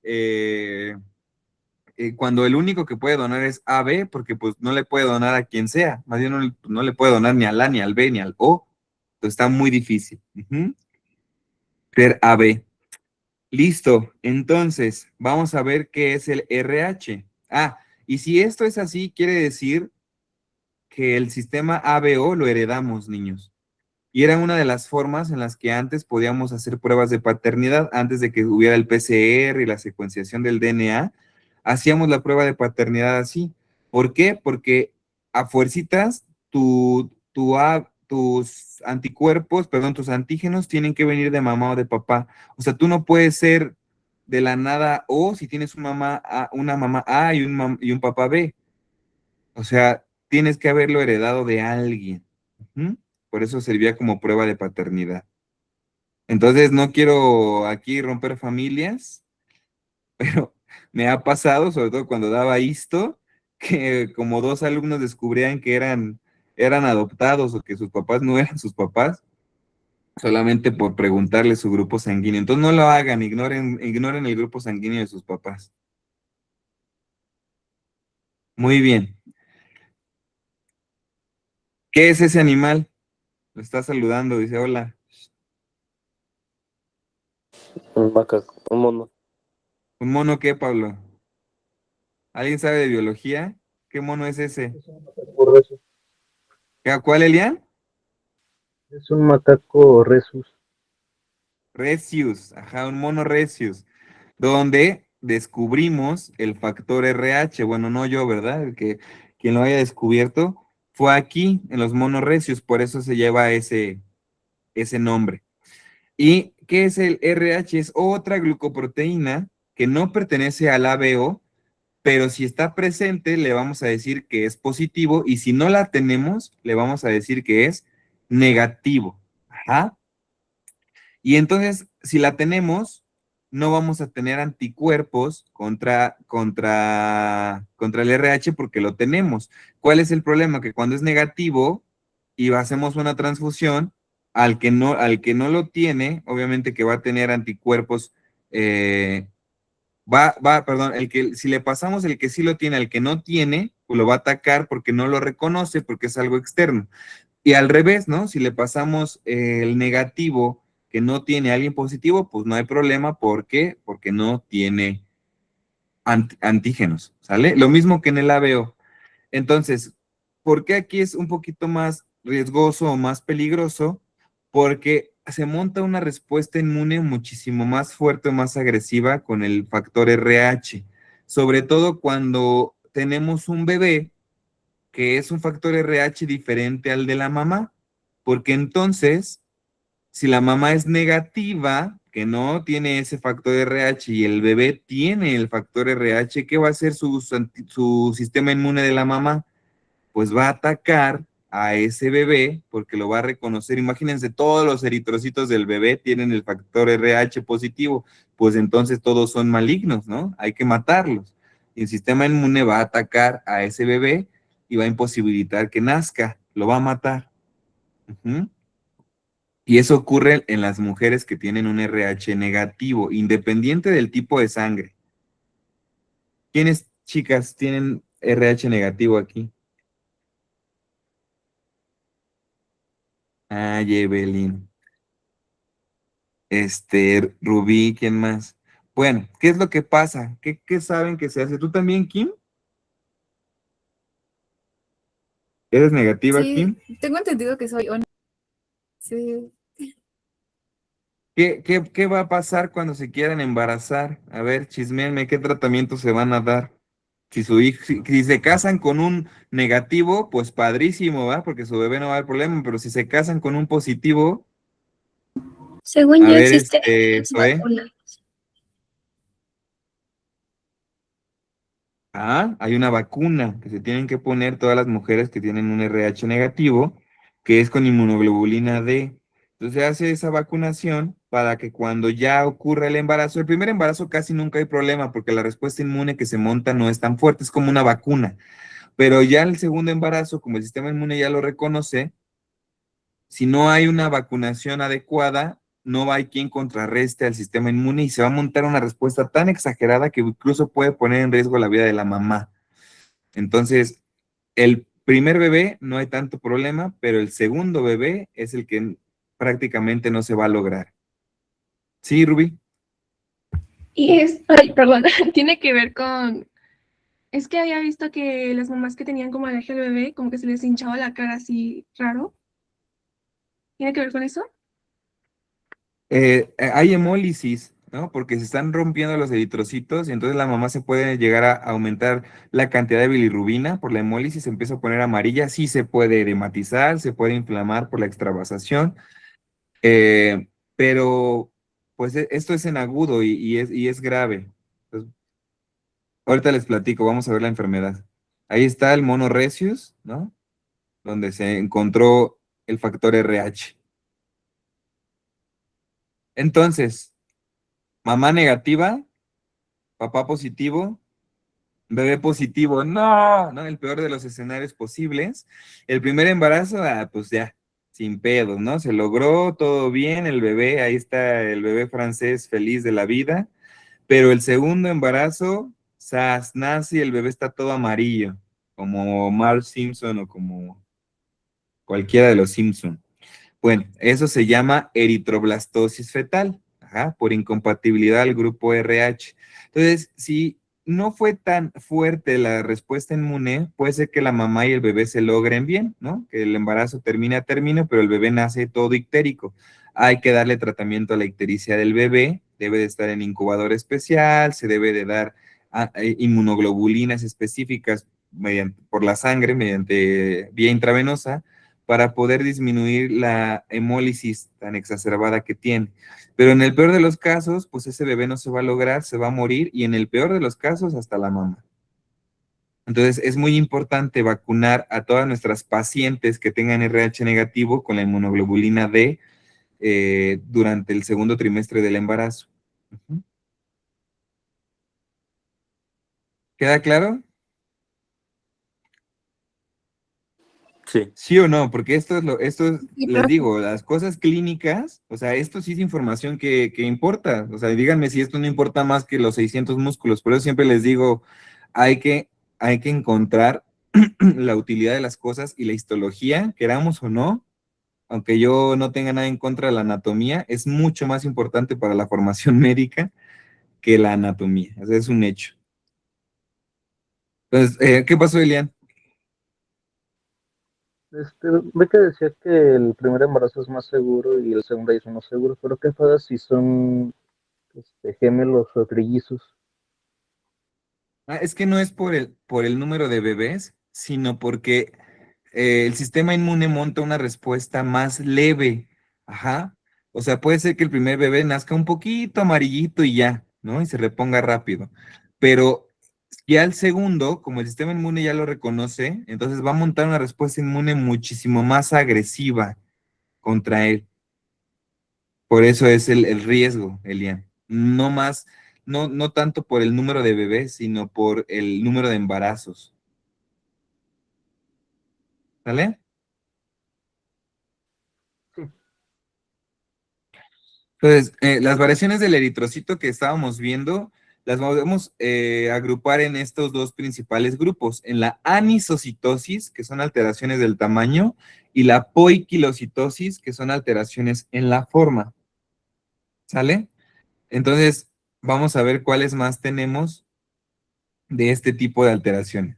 cuando el único que puede donar es AB, porque pues no le puede donar a quien sea, más bien no le puede donar ni al A, ni al B, ni al O. Entonces está muy difícil. Ser AB. Listo, entonces vamos a ver qué es el RH. Y si esto es así, quiere decir que el sistema ABO lo heredamos, niños. Y era una de las formas en las que antes podíamos hacer pruebas de paternidad, antes de que hubiera el PCR y la secuenciación del DNA, hacíamos la prueba de paternidad así. ¿Por qué? Porque a fuercitas tus anticuerpos, perdón, tus antígenos tienen que venir de mamá o de papá. O sea, tú no puedes ser de la nada O si tienes una mamá A y un papá B. O sea, tienes que haberlo heredado de alguien. Ujú. Por eso servía como prueba de paternidad. Entonces, no quiero aquí romper familias, pero me ha pasado, sobre todo cuando daba esto, que como dos alumnos descubrían que eran adoptados o que sus papás no eran sus papás, solamente por preguntarle su grupo sanguíneo. Entonces, no lo hagan, ignoren el grupo sanguíneo de sus papás. Muy bien. ¿Qué es ese animal? Lo está saludando, dice hola. Un macaco, un mono. ¿Un mono qué, Pablo? ¿Alguien sabe de biología? ¿Qué mono es ese? Es un macaco resus. ¿Cuál, Elian? Es un macaco resus. Recius, ajá, un mono Recius, donde descubrimos el factor RH. Bueno, no yo, ¿verdad? Quien lo haya descubierto fue aquí, en los monos Recius, por eso se lleva ese nombre. ¿Y qué es el RH? Es otra glucoproteína que no pertenece al ABO, pero si está presente, le vamos a decir que es positivo, y si no la tenemos, le vamos a decir que es negativo. Ajá. Y entonces, si la tenemos, no vamos a tener anticuerpos contra el RH porque lo tenemos. ¿Cuál es el problema? Que cuando es negativo y hacemos una transfusión, al que no lo tiene, obviamente que va a tener anticuerpos, perdón, si le pasamos el que sí lo tiene al que no tiene, pues lo va a atacar porque no lo reconoce, porque es algo externo. Y al revés, ¿no? Si le pasamos el negativo que no tiene a alguien positivo, pues no hay problema. ¿Por qué? Porque no tiene antígenos, ¿sale? Lo mismo que en el ABO. Entonces, ¿por qué aquí es un poquito más riesgoso o más peligroso? Porque se monta una respuesta inmune muchísimo más fuerte o más agresiva con el factor RH, sobre todo cuando tenemos un bebé que es un factor RH diferente al de la mamá, porque entonces, si la mamá es negativa, que no tiene ese factor RH y el bebé tiene el factor RH, ¿qué va a hacer su sistema inmune de la mamá? Pues va a atacar a ese bebé porque lo va a reconocer. Imagínense, todos los eritrocitos del bebé tienen el factor RH positivo, pues entonces todos son malignos, ¿no? Hay que matarlos. Y el sistema inmune va a atacar a ese bebé y va a imposibilitar que nazca, lo va a matar. Ujú. Y eso ocurre en las mujeres que tienen un RH negativo, independiente del tipo de sangre. ¿Quiénes, chicas, tienen RH negativo aquí? Evelyn. Rubí, ¿quién más? Bueno, ¿qué es lo que pasa? ¿Qué saben que se hace? ¿Tú también, Kim? ¿Eres negativa, Sí, Kim? tengo entendido que soy. Sí. ¿Qué va a pasar cuando se quieran embarazar? A ver, chisméenme, ¿qué tratamientos se van a dar? Si se casan con un negativo, pues padrísimo, ¿va? Porque su bebé no va a haber problema, pero si se casan con un positivo, Según a yo ver, existen las Zoe. vacunas. Hay una vacuna que se tienen que poner todas las mujeres que tienen un RH negativo, que es con inmunoglobulina D. Entonces se hace esa vacunación para que cuando ya ocurra el embarazo, el primer embarazo casi nunca hay problema porque la respuesta inmune que se monta no es tan fuerte, es como una vacuna. Pero ya el segundo embarazo, como el sistema inmune ya lo reconoce, si no hay una vacunación adecuada, no hay quien contrarreste al sistema inmune y se va a montar una respuesta tan exagerada que incluso puede poner en riesgo la vida de la mamá. Entonces, el primer bebé no hay tanto problema, pero el segundo bebé es el que prácticamente no se va a lograr. Sí, Ruby. Y ay, perdón, tiene que ver con, es que había visto que las mamás que tenían como alergia al bebé, como que se les hinchaba la cara así raro. ¿Tiene que ver con eso? Hay hemólisis, ¿no? Porque se están rompiendo los eritrocitos y entonces la mamá se puede llegar a aumentar la cantidad de bilirrubina por la hemólisis, se empieza a poner amarilla, sí se puede edematizar, se puede inflamar por la extravasación, pero pues esto es en agudo y es grave. Entonces, ahorita les platico, vamos a ver la enfermedad. Ahí está el mono rhesus, ¿no? Donde se encontró el factor RH. Entonces, mamá negativa, papá positivo, bebé positivo, no, no, el peor de los escenarios posibles. El primer embarazo, pues ya, sin pedos, ¿no? Se logró todo bien, el bebé, ahí está el bebé francés feliz de la vida, pero el segundo embarazo, sas, nace y el bebé está todo amarillo, como Marge Simpson o como cualquiera de los Simpson. Bueno, eso se llama eritroblastosis fetal, ajá, por incompatibilidad al grupo RH. Entonces, si no fue tan fuerte la respuesta inmune, puede ser que la mamá y el bebé se logren bien, ¿no? Que el embarazo termine a término, pero el bebé nace todo ictérico. Hay que darle tratamiento a la ictericia del bebé, debe de estar en incubador especial, se debe de dar inmunoglobulinas específicas por la sangre, mediante vía intravenosa, para poder disminuir la hemólisis tan exacerbada que tiene. Pero en el peor de los casos, pues ese bebé no se va a lograr, se va a morir y en el peor de los casos hasta la mamá. Entonces es muy importante vacunar a todas nuestras pacientes que tengan RH negativo con la inmunoglobulina D durante el segundo trimestre del embarazo. Ujú. ¿Queda claro? Sí. ¿Sí o no? Porque Sí, les profe. digo, las cosas clínicas, o sea, esto sí es información que importa. O sea, díganme si esto no importa más que los 600 músculos. Por eso siempre les digo, hay que, hay que encontrar la utilidad de las cosas y la histología, queramos o no, aunque yo no tenga nada en contra de la anatomía, es mucho más importante para la formación médica que la anatomía. O sea, es un hecho. Entonces, ¿qué pasó, Elian? Ve que decía que el primer embarazo es más seguro y el segundo es menos seguro, pero ¿qué pasa si son gemelos o trillizos? Es que no es por el número de bebés, sino porque el sistema inmune monta una respuesta más leve. Ajá. O sea, puede ser que el primer bebé nazca un poquito amarillito y ya, ¿no? Y se reponga rápido. Pero ya el segundo, como el sistema inmune ya lo reconoce, entonces va a montar una respuesta inmune muchísimo más agresiva contra él. Por eso es el riesgo, Elian. No más, no tanto por el número de bebés, sino por el número de embarazos. ¿Sale? Sí. Entonces, las variaciones del eritrocito que estábamos viendo, las podemos agrupar en estos dos principales grupos, en la anisocitosis, que son alteraciones del tamaño, y la poiquilocitosis, que son alteraciones en la forma. ¿Sale? Entonces, vamos a ver cuáles más tenemos de este tipo de alteraciones.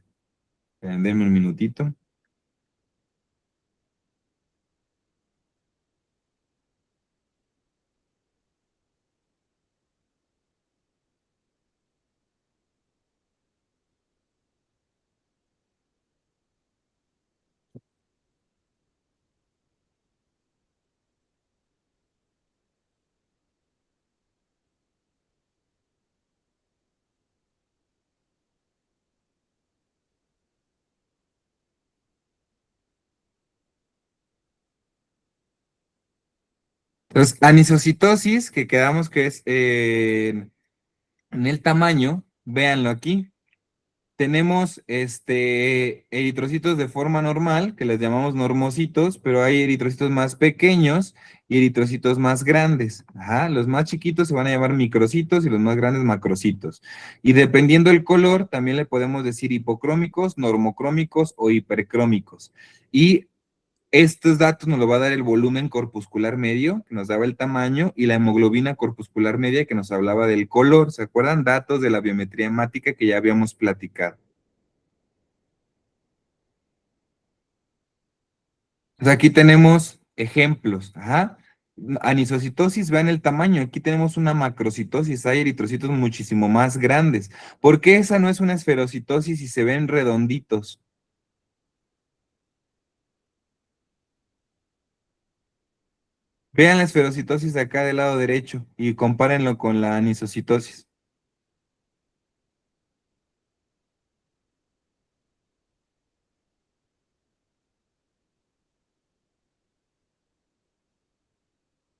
Denme un minutito. Entonces, anisocitosis, que quedamos que es en el tamaño, véanlo aquí. Tenemos eritrocitos de forma normal, que les llamamos normocitos, pero hay eritrocitos más pequeños y eritrocitos más grandes. Ajá, los más chiquitos se van a llamar microcitos y los más grandes macrocitos. Y dependiendo del color, también le podemos decir hipocrómicos, normocrómicos o hipercrómicos. Y estos datos nos lo va a dar el volumen corpuscular medio, que nos daba el tamaño, y la hemoglobina corpuscular media, que nos hablaba del color. ¿Se acuerdan? Datos de la biometría hemática que ya habíamos platicado. Entonces aquí tenemos ejemplos. Ajá. Anisocitosis, vean el tamaño. Aquí tenemos una macrocitosis, hay eritrocitos muchísimo más grandes. ¿Por qué esa no es una esferocitosis y se ven redonditos? Vean la esferocitosis de acá del lado derecho y compárenlo con la anisocitosis.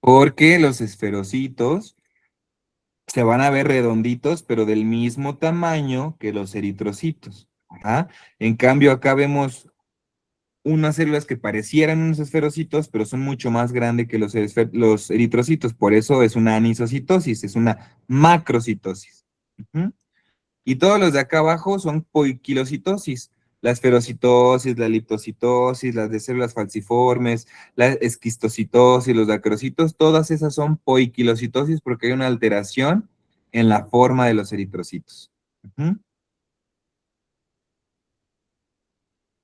Porque los esferocitos se van a ver redonditos, pero del mismo tamaño que los eritrocitos. Ajá. En cambio, acá vemos unas células que parecieran unos esferocitos, pero son mucho más grandes que los eritrocitos. Por eso es una anisocitosis, es una macrocitosis. Ujú. Y todos los de acá abajo son poiquilocitosis. La esferocitosis, la liptocitosis, las de células falciformes, la esquistocitosis, los dacrocitos, todas esas son poiquilocitosis porque hay una alteración en la forma de los eritrocitos. Ujú.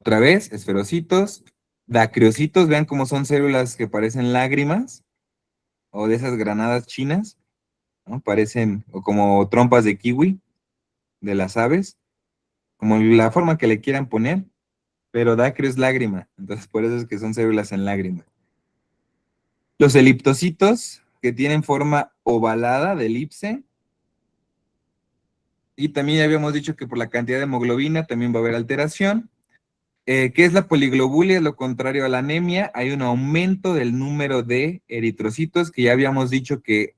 Otra vez, esferocitos, dacriocitos, vean cómo son células que parecen lágrimas o de esas granadas chinas, ¿no? Parecen o como trompas de kiwi de las aves, como la forma que le quieran poner, pero dacrio es lágrima, entonces por eso es que son células en lágrima. Los eliptocitos, que tienen forma ovalada de elipse, y también ya habíamos dicho que por la cantidad de hemoglobina también va a haber alteración. ¿Qué es la poliglobulia? Es lo contrario a la anemia. Hay un aumento del número de eritrocitos, que ya habíamos dicho que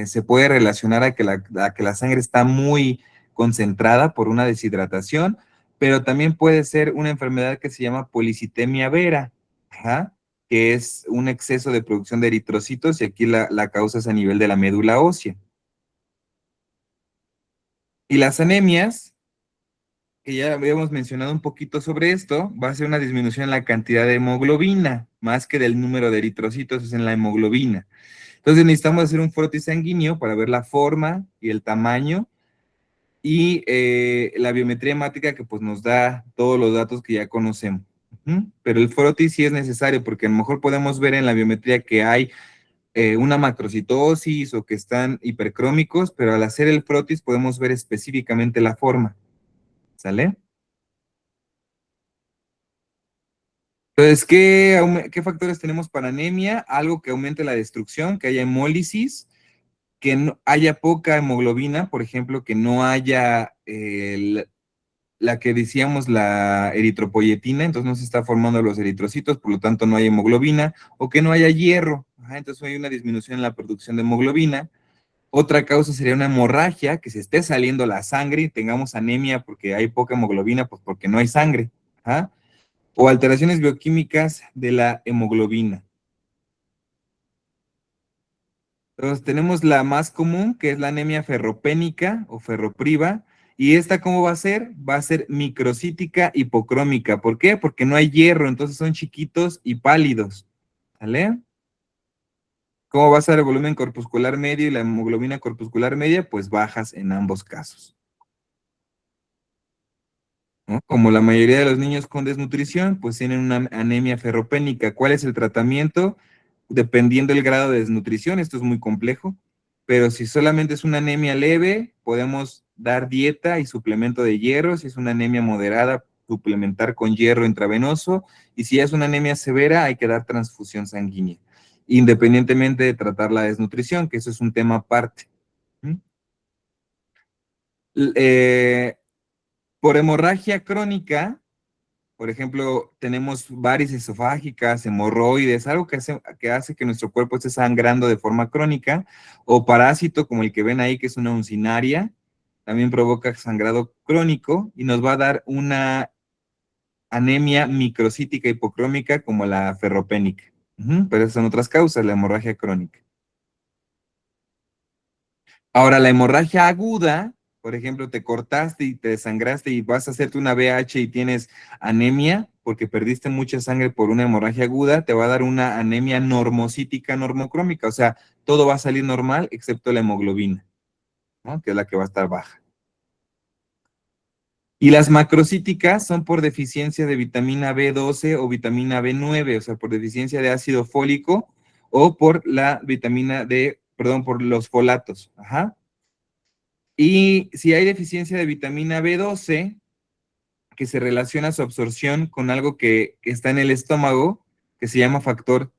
se puede relacionar a que la sangre está muy concentrada por una deshidratación, pero también puede ser una enfermedad que se llama policitemia vera, ajá, que es un exceso de producción de eritrocitos, y aquí la causa es a nivel de la médula ósea. Y las anemias, que ya habíamos mencionado un poquito sobre esto, va a ser una disminución en la cantidad de hemoglobina, más que del número de eritrocitos, es en la hemoglobina. Entonces necesitamos hacer un frotis sanguíneo para ver la forma y el tamaño y la biometría hemática, que pues nos da todos los datos que ya conocemos. Pero el frotis sí es necesario porque a lo mejor podemos ver en la biometría que hay una macrocitosis o que están hipercrómicos, pero al hacer el frotis podemos ver específicamente la forma. ¿Sale? Entonces, ¿qué factores tenemos para anemia? Algo que aumente la destrucción, que haya hemólisis, que no haya poca hemoglobina, por ejemplo, que no haya la que decíamos, la eritropoyetina, entonces no se está formando los eritrocitos, por lo tanto no hay hemoglobina, o que no haya hierro, ajá, entonces hay una disminución en la producción de hemoglobina. Otra causa sería una hemorragia, que se esté saliendo la sangre y tengamos anemia porque hay poca hemoglobina, pues porque no hay sangre, ajá. O alteraciones bioquímicas de la hemoglobina. Entonces tenemos la más común, que es la anemia ferropénica o ferropriva. ¿Y esta cómo va a ser? Va a ser microcítica hipocrómica. ¿Por qué? Porque no hay hierro, entonces son chiquitos y pálidos. ¿Vale? ¿Cómo va a ser el volumen corpuscular medio y la hemoglobina corpuscular media? Pues bajas en ambos casos, ¿no? Como la mayoría de los niños con desnutrición, pues tienen una anemia ferropénica. ¿Cuál es el tratamiento? Dependiendo del grado de desnutrición, esto es muy complejo, pero si solamente es una anemia leve, podemos dar dieta y suplemento de hierro. Si es una anemia moderada, suplementar con hierro intravenoso, y si es una anemia severa, hay que dar transfusión sanguínea, independientemente de tratar la desnutrición, que eso es un tema aparte. ¿Mm? Por hemorragia crónica, Por ejemplo, tenemos varices esofágicas, hemorroides, algo que hace que nuestro cuerpo esté sangrando de forma crónica, o parásito como el que ven ahí, que es una uncinaria, también provoca sangrado crónico y nos va a dar una anemia microcítica hipocrómica como la ferropénica. Pero esas son otras causas, la hemorragia crónica. Ahora, la hemorragia aguda, por ejemplo, te cortaste y te desangraste y vas a hacerte una BH y tienes anemia porque perdiste mucha sangre por una hemorragia aguda, te va a dar una anemia normocítica normocrómica, o sea, todo va a salir normal excepto la hemoglobina, ¿no? Que es la que va a estar baja. Y las macrocíticas son por deficiencia de vitamina B12 o vitamina B9, o sea, por deficiencia de ácido fólico o por la vitamina D, perdón, por los folatos. Ajá. Y si hay deficiencia de vitamina B12, que se relaciona su absorción con algo que está en el estómago, que se llama factor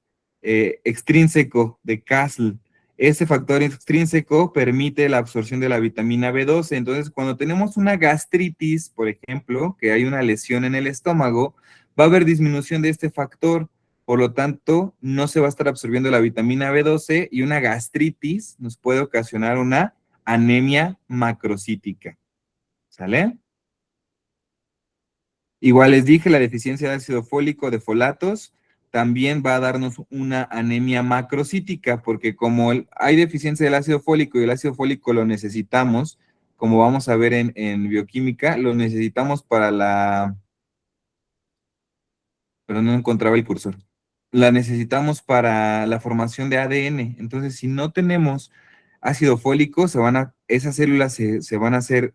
extrínseco de Castle. Ese factor extrínseco permite la absorción de la vitamina B12. Entonces, cuando tenemos una gastritis, por ejemplo, que hay una lesión en el estómago, va a haber disminución de este factor. Por lo tanto, no se va a estar absorbiendo la vitamina B12 y una gastritis nos puede ocasionar una anemia macrocítica. ¿Sale? Igual les dije, la deficiencia de ácido fólico de folatos también va a darnos una anemia macrocítica, porque como hay deficiencia del ácido fólico y el ácido fólico lo necesitamos, como vamos a ver en bioquímica, lo necesitamos para pero no encontraba el cursor. La necesitamos para la formación de ADN. Entonces, si no tenemos ácido fólico, esas células se van a hacer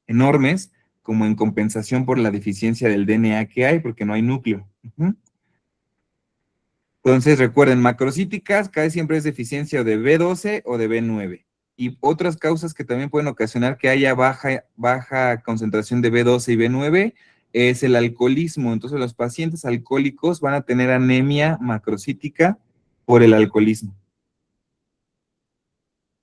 enormes como en compensación por la deficiencia del DNA que hay, porque no hay núcleo. Entonces, recuerden, macrocíticas, casi siempre es deficiencia de B12 o de B9. Y otras causas que también pueden ocasionar que haya baja concentración de B12 y B9 es el alcoholismo. Entonces, los pacientes alcohólicos van a tener anemia macrocítica por el alcoholismo.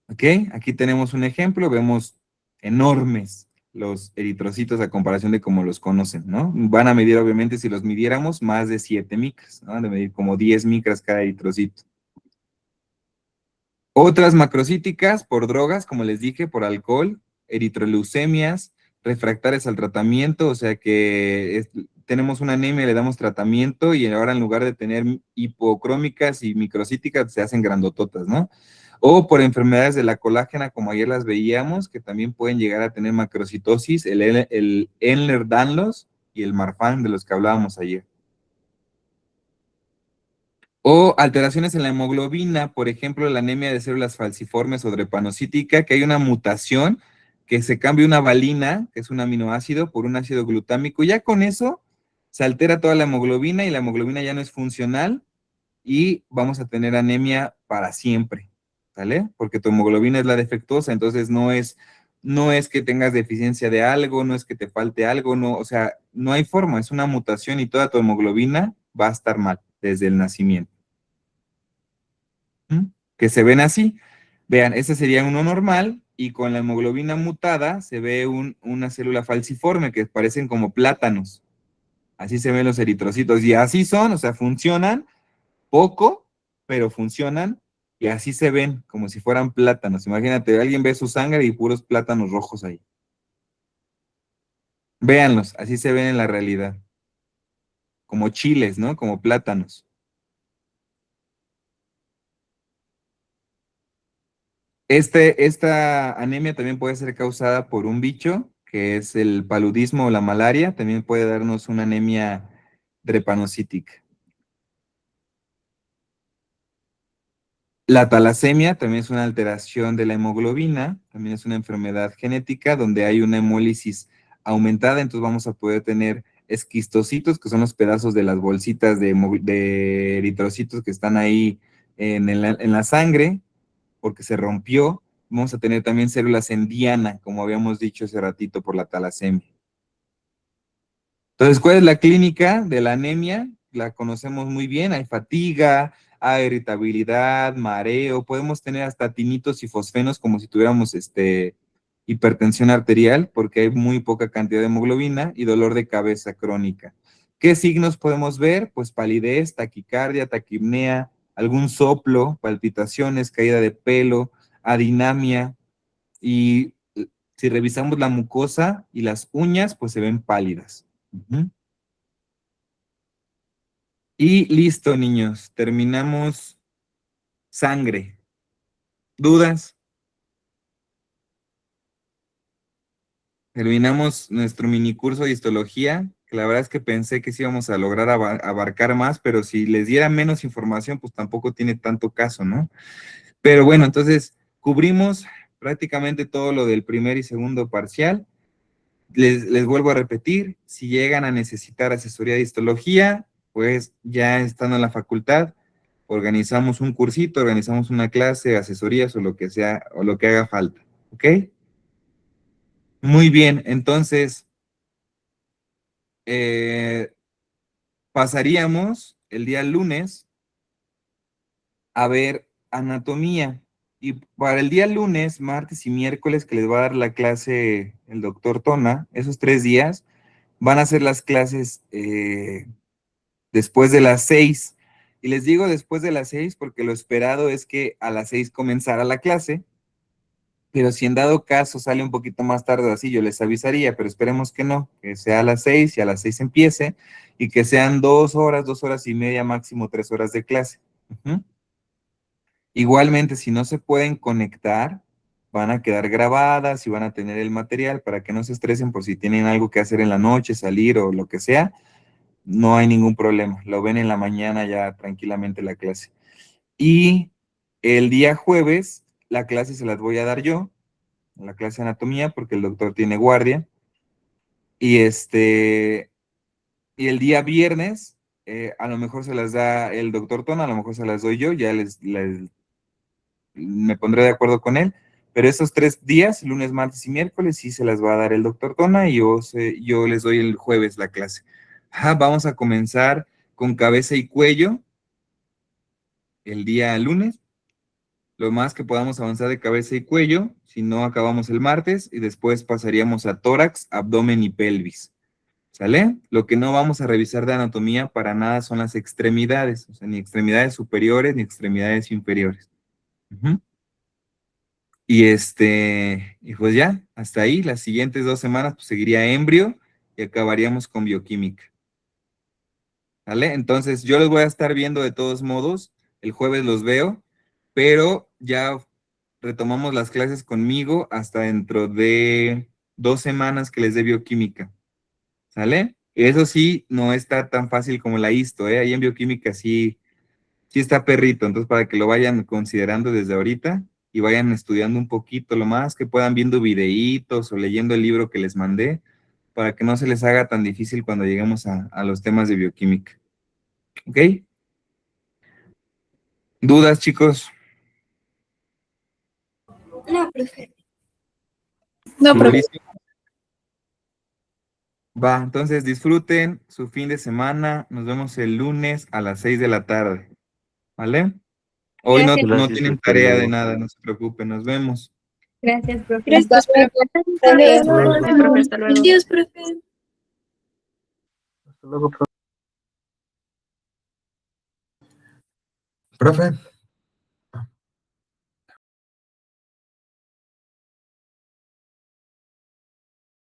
¿Ok? Aquí tenemos un ejemplo, vemos enormes los eritrocitos a comparación de cómo los conocen, ¿no? Van a medir, obviamente, si los midiéramos, más de 7 micras, ¿no? Van a medir como 10 micras cada eritrocito. Otras macrocíticas por drogas, como les dije, por alcohol, eritroleucemias, refractarias al tratamiento, o sea que tenemos una anemia, le damos tratamiento y ahora en lugar de tener hipocrómicas y microcíticas se hacen grandototas, ¿no? O por enfermedades de la colágena, como ayer las veíamos, que también pueden llegar a tener macrocitosis, el Ehlers-Danlos y el Marfan, de los que hablábamos ayer. O alteraciones en la hemoglobina, por ejemplo, la anemia de células falciformes o drepanocítica, que hay una mutación, que se cambia una valina, que es un aminoácido, por un ácido glutámico. Ya con eso se altera toda la hemoglobina y la hemoglobina ya no es funcional y vamos a tener anemia para siempre, ¿sale? Porque tu hemoglobina es la defectuosa, entonces no es que tengas deficiencia de algo, no es que te falte algo, no, o sea, no hay forma, es una mutación y toda tu hemoglobina va a estar mal desde el nacimiento. Que se ven así. Vean, este sería uno normal y con la hemoglobina mutada se ve una célula falciforme que parecen como plátanos. Así se ven los eritrocitos y así son, o sea, funcionan poco, pero funcionan y así se ven como si fueran plátanos. Imagínate, alguien ve su sangre y puros plátanos rojos ahí. Véanlos, así se ven en la realidad. Como chiles, ¿no? Como plátanos. Esta anemia también puede ser causada por un bicho, que es el paludismo o la malaria. También puede darnos una anemia drepanocítica. La talasemia también es una alteración de la hemoglobina, también es una enfermedad genética donde hay una hemólisis aumentada, entonces vamos a poder tener esquistocitos, que son los pedazos de las bolsitas de eritrocitos que están ahí en la sangre, porque se rompió. Vamos a tener también células en diana, como habíamos dicho hace ratito, por la talasemia. Entonces, ¿cuál es la clínica de la anemia? La conocemos muy bien, hay fatiga, hay irritabilidad, mareo, podemos tener hasta tinitos y fosfenos como si tuviéramos hipertensión arterial, porque hay muy poca cantidad de hemoglobina y dolor de cabeza crónica. ¿Qué signos podemos ver? Pues palidez, taquicardia, taquipnea, algún soplo, palpitaciones, caída de pelo, adinamia, y si revisamos la mucosa y las uñas, pues se ven pálidas. Ujú. Y listo, niños, terminamos sangre. ¿Dudas? Terminamos nuestro mini curso de histología, que la verdad es que pensé que sí íbamos a lograr abarcar más, pero si les diera menos información, pues tampoco tiene tanto caso, ¿no? Pero bueno, entonces cubrimos prácticamente todo lo del primer y segundo parcial. Les vuelvo a repetir, si llegan a necesitar asesoría de histología, pues ya estando en la facultad, organizamos un cursito, organizamos una clase, asesorías o lo que sea, o lo que haga falta, ¿ok? Muy bien, entonces pasaríamos el día lunes a ver anatomía. Y para el día lunes, martes y miércoles que les va a dar la clase el doctor Tona, esos 3 días, van a ser las clases después de las 6. Y les digo después de las 6 porque lo esperado es que a las 6 comenzara la clase, pero si en dado caso sale un poquito más tarde así, yo les avisaría, pero esperemos que no, que sea a las 6 y a las 6 empiece, y que sean 2 horas y media, máximo 3 horas de clase. Ujú. Igualmente, si no se pueden conectar, van a quedar grabadas y van a tener el material para que no se estresen por si tienen algo que hacer en la noche, salir o lo que sea. No hay ningún problema. Lo ven en la mañana ya tranquilamente la clase. Y el día jueves, la clase se las voy a dar yo, la clase de anatomía, porque el doctor tiene guardia. Y y el día viernes, a lo mejor se las da el doctor Tona, a lo mejor se las doy yo, ya me pondré de acuerdo con él, pero esos 3 días, lunes, martes y miércoles, sí se las va a dar el doctor Tona y yo les doy el jueves la clase. Vamos a comenzar con cabeza y cuello el día lunes, lo más que podamos avanzar de cabeza y cuello, si no acabamos el martes, y después pasaríamos a tórax, abdomen y pelvis. ¿Sale? Lo que no vamos a revisar de anatomía para nada son las extremidades, o sea, ni extremidades superiores ni extremidades inferiores. Ujú. Y pues ya, hasta ahí, las siguientes 2 semanas pues seguiría embrio y acabaríamos con bioquímica. ¿Vale? Entonces yo los voy a estar viendo de todos modos, el jueves los veo, pero ya retomamos las clases conmigo hasta dentro de 2 semanas que les dé bioquímica. ¿Sale? Eso sí, no está tan fácil como la histo, ¿eh? Ahí en bioquímica sí está perrito, entonces para que lo vayan considerando desde ahorita y vayan estudiando un poquito lo más, que puedan viendo videitos o leyendo el libro que les mandé, para que no se les haga tan difícil cuando lleguemos a los temas de bioquímica. ¿Ok? ¿Dudas, chicos? No, profe. No, profe. ¿Segurísimo? Va, entonces disfruten su fin de semana. Nos vemos el lunes a las 6 de la tarde. ¿Vale? Hoy no, Gracias. no Gracias, tienen hasta tarea de luego. nada, no se preocupen, nos vemos. Gracias, profe. Gracias, profe. Adiós, Hasta luego. profe, hasta luego. Adiós, profe. Hasta luego, Profe,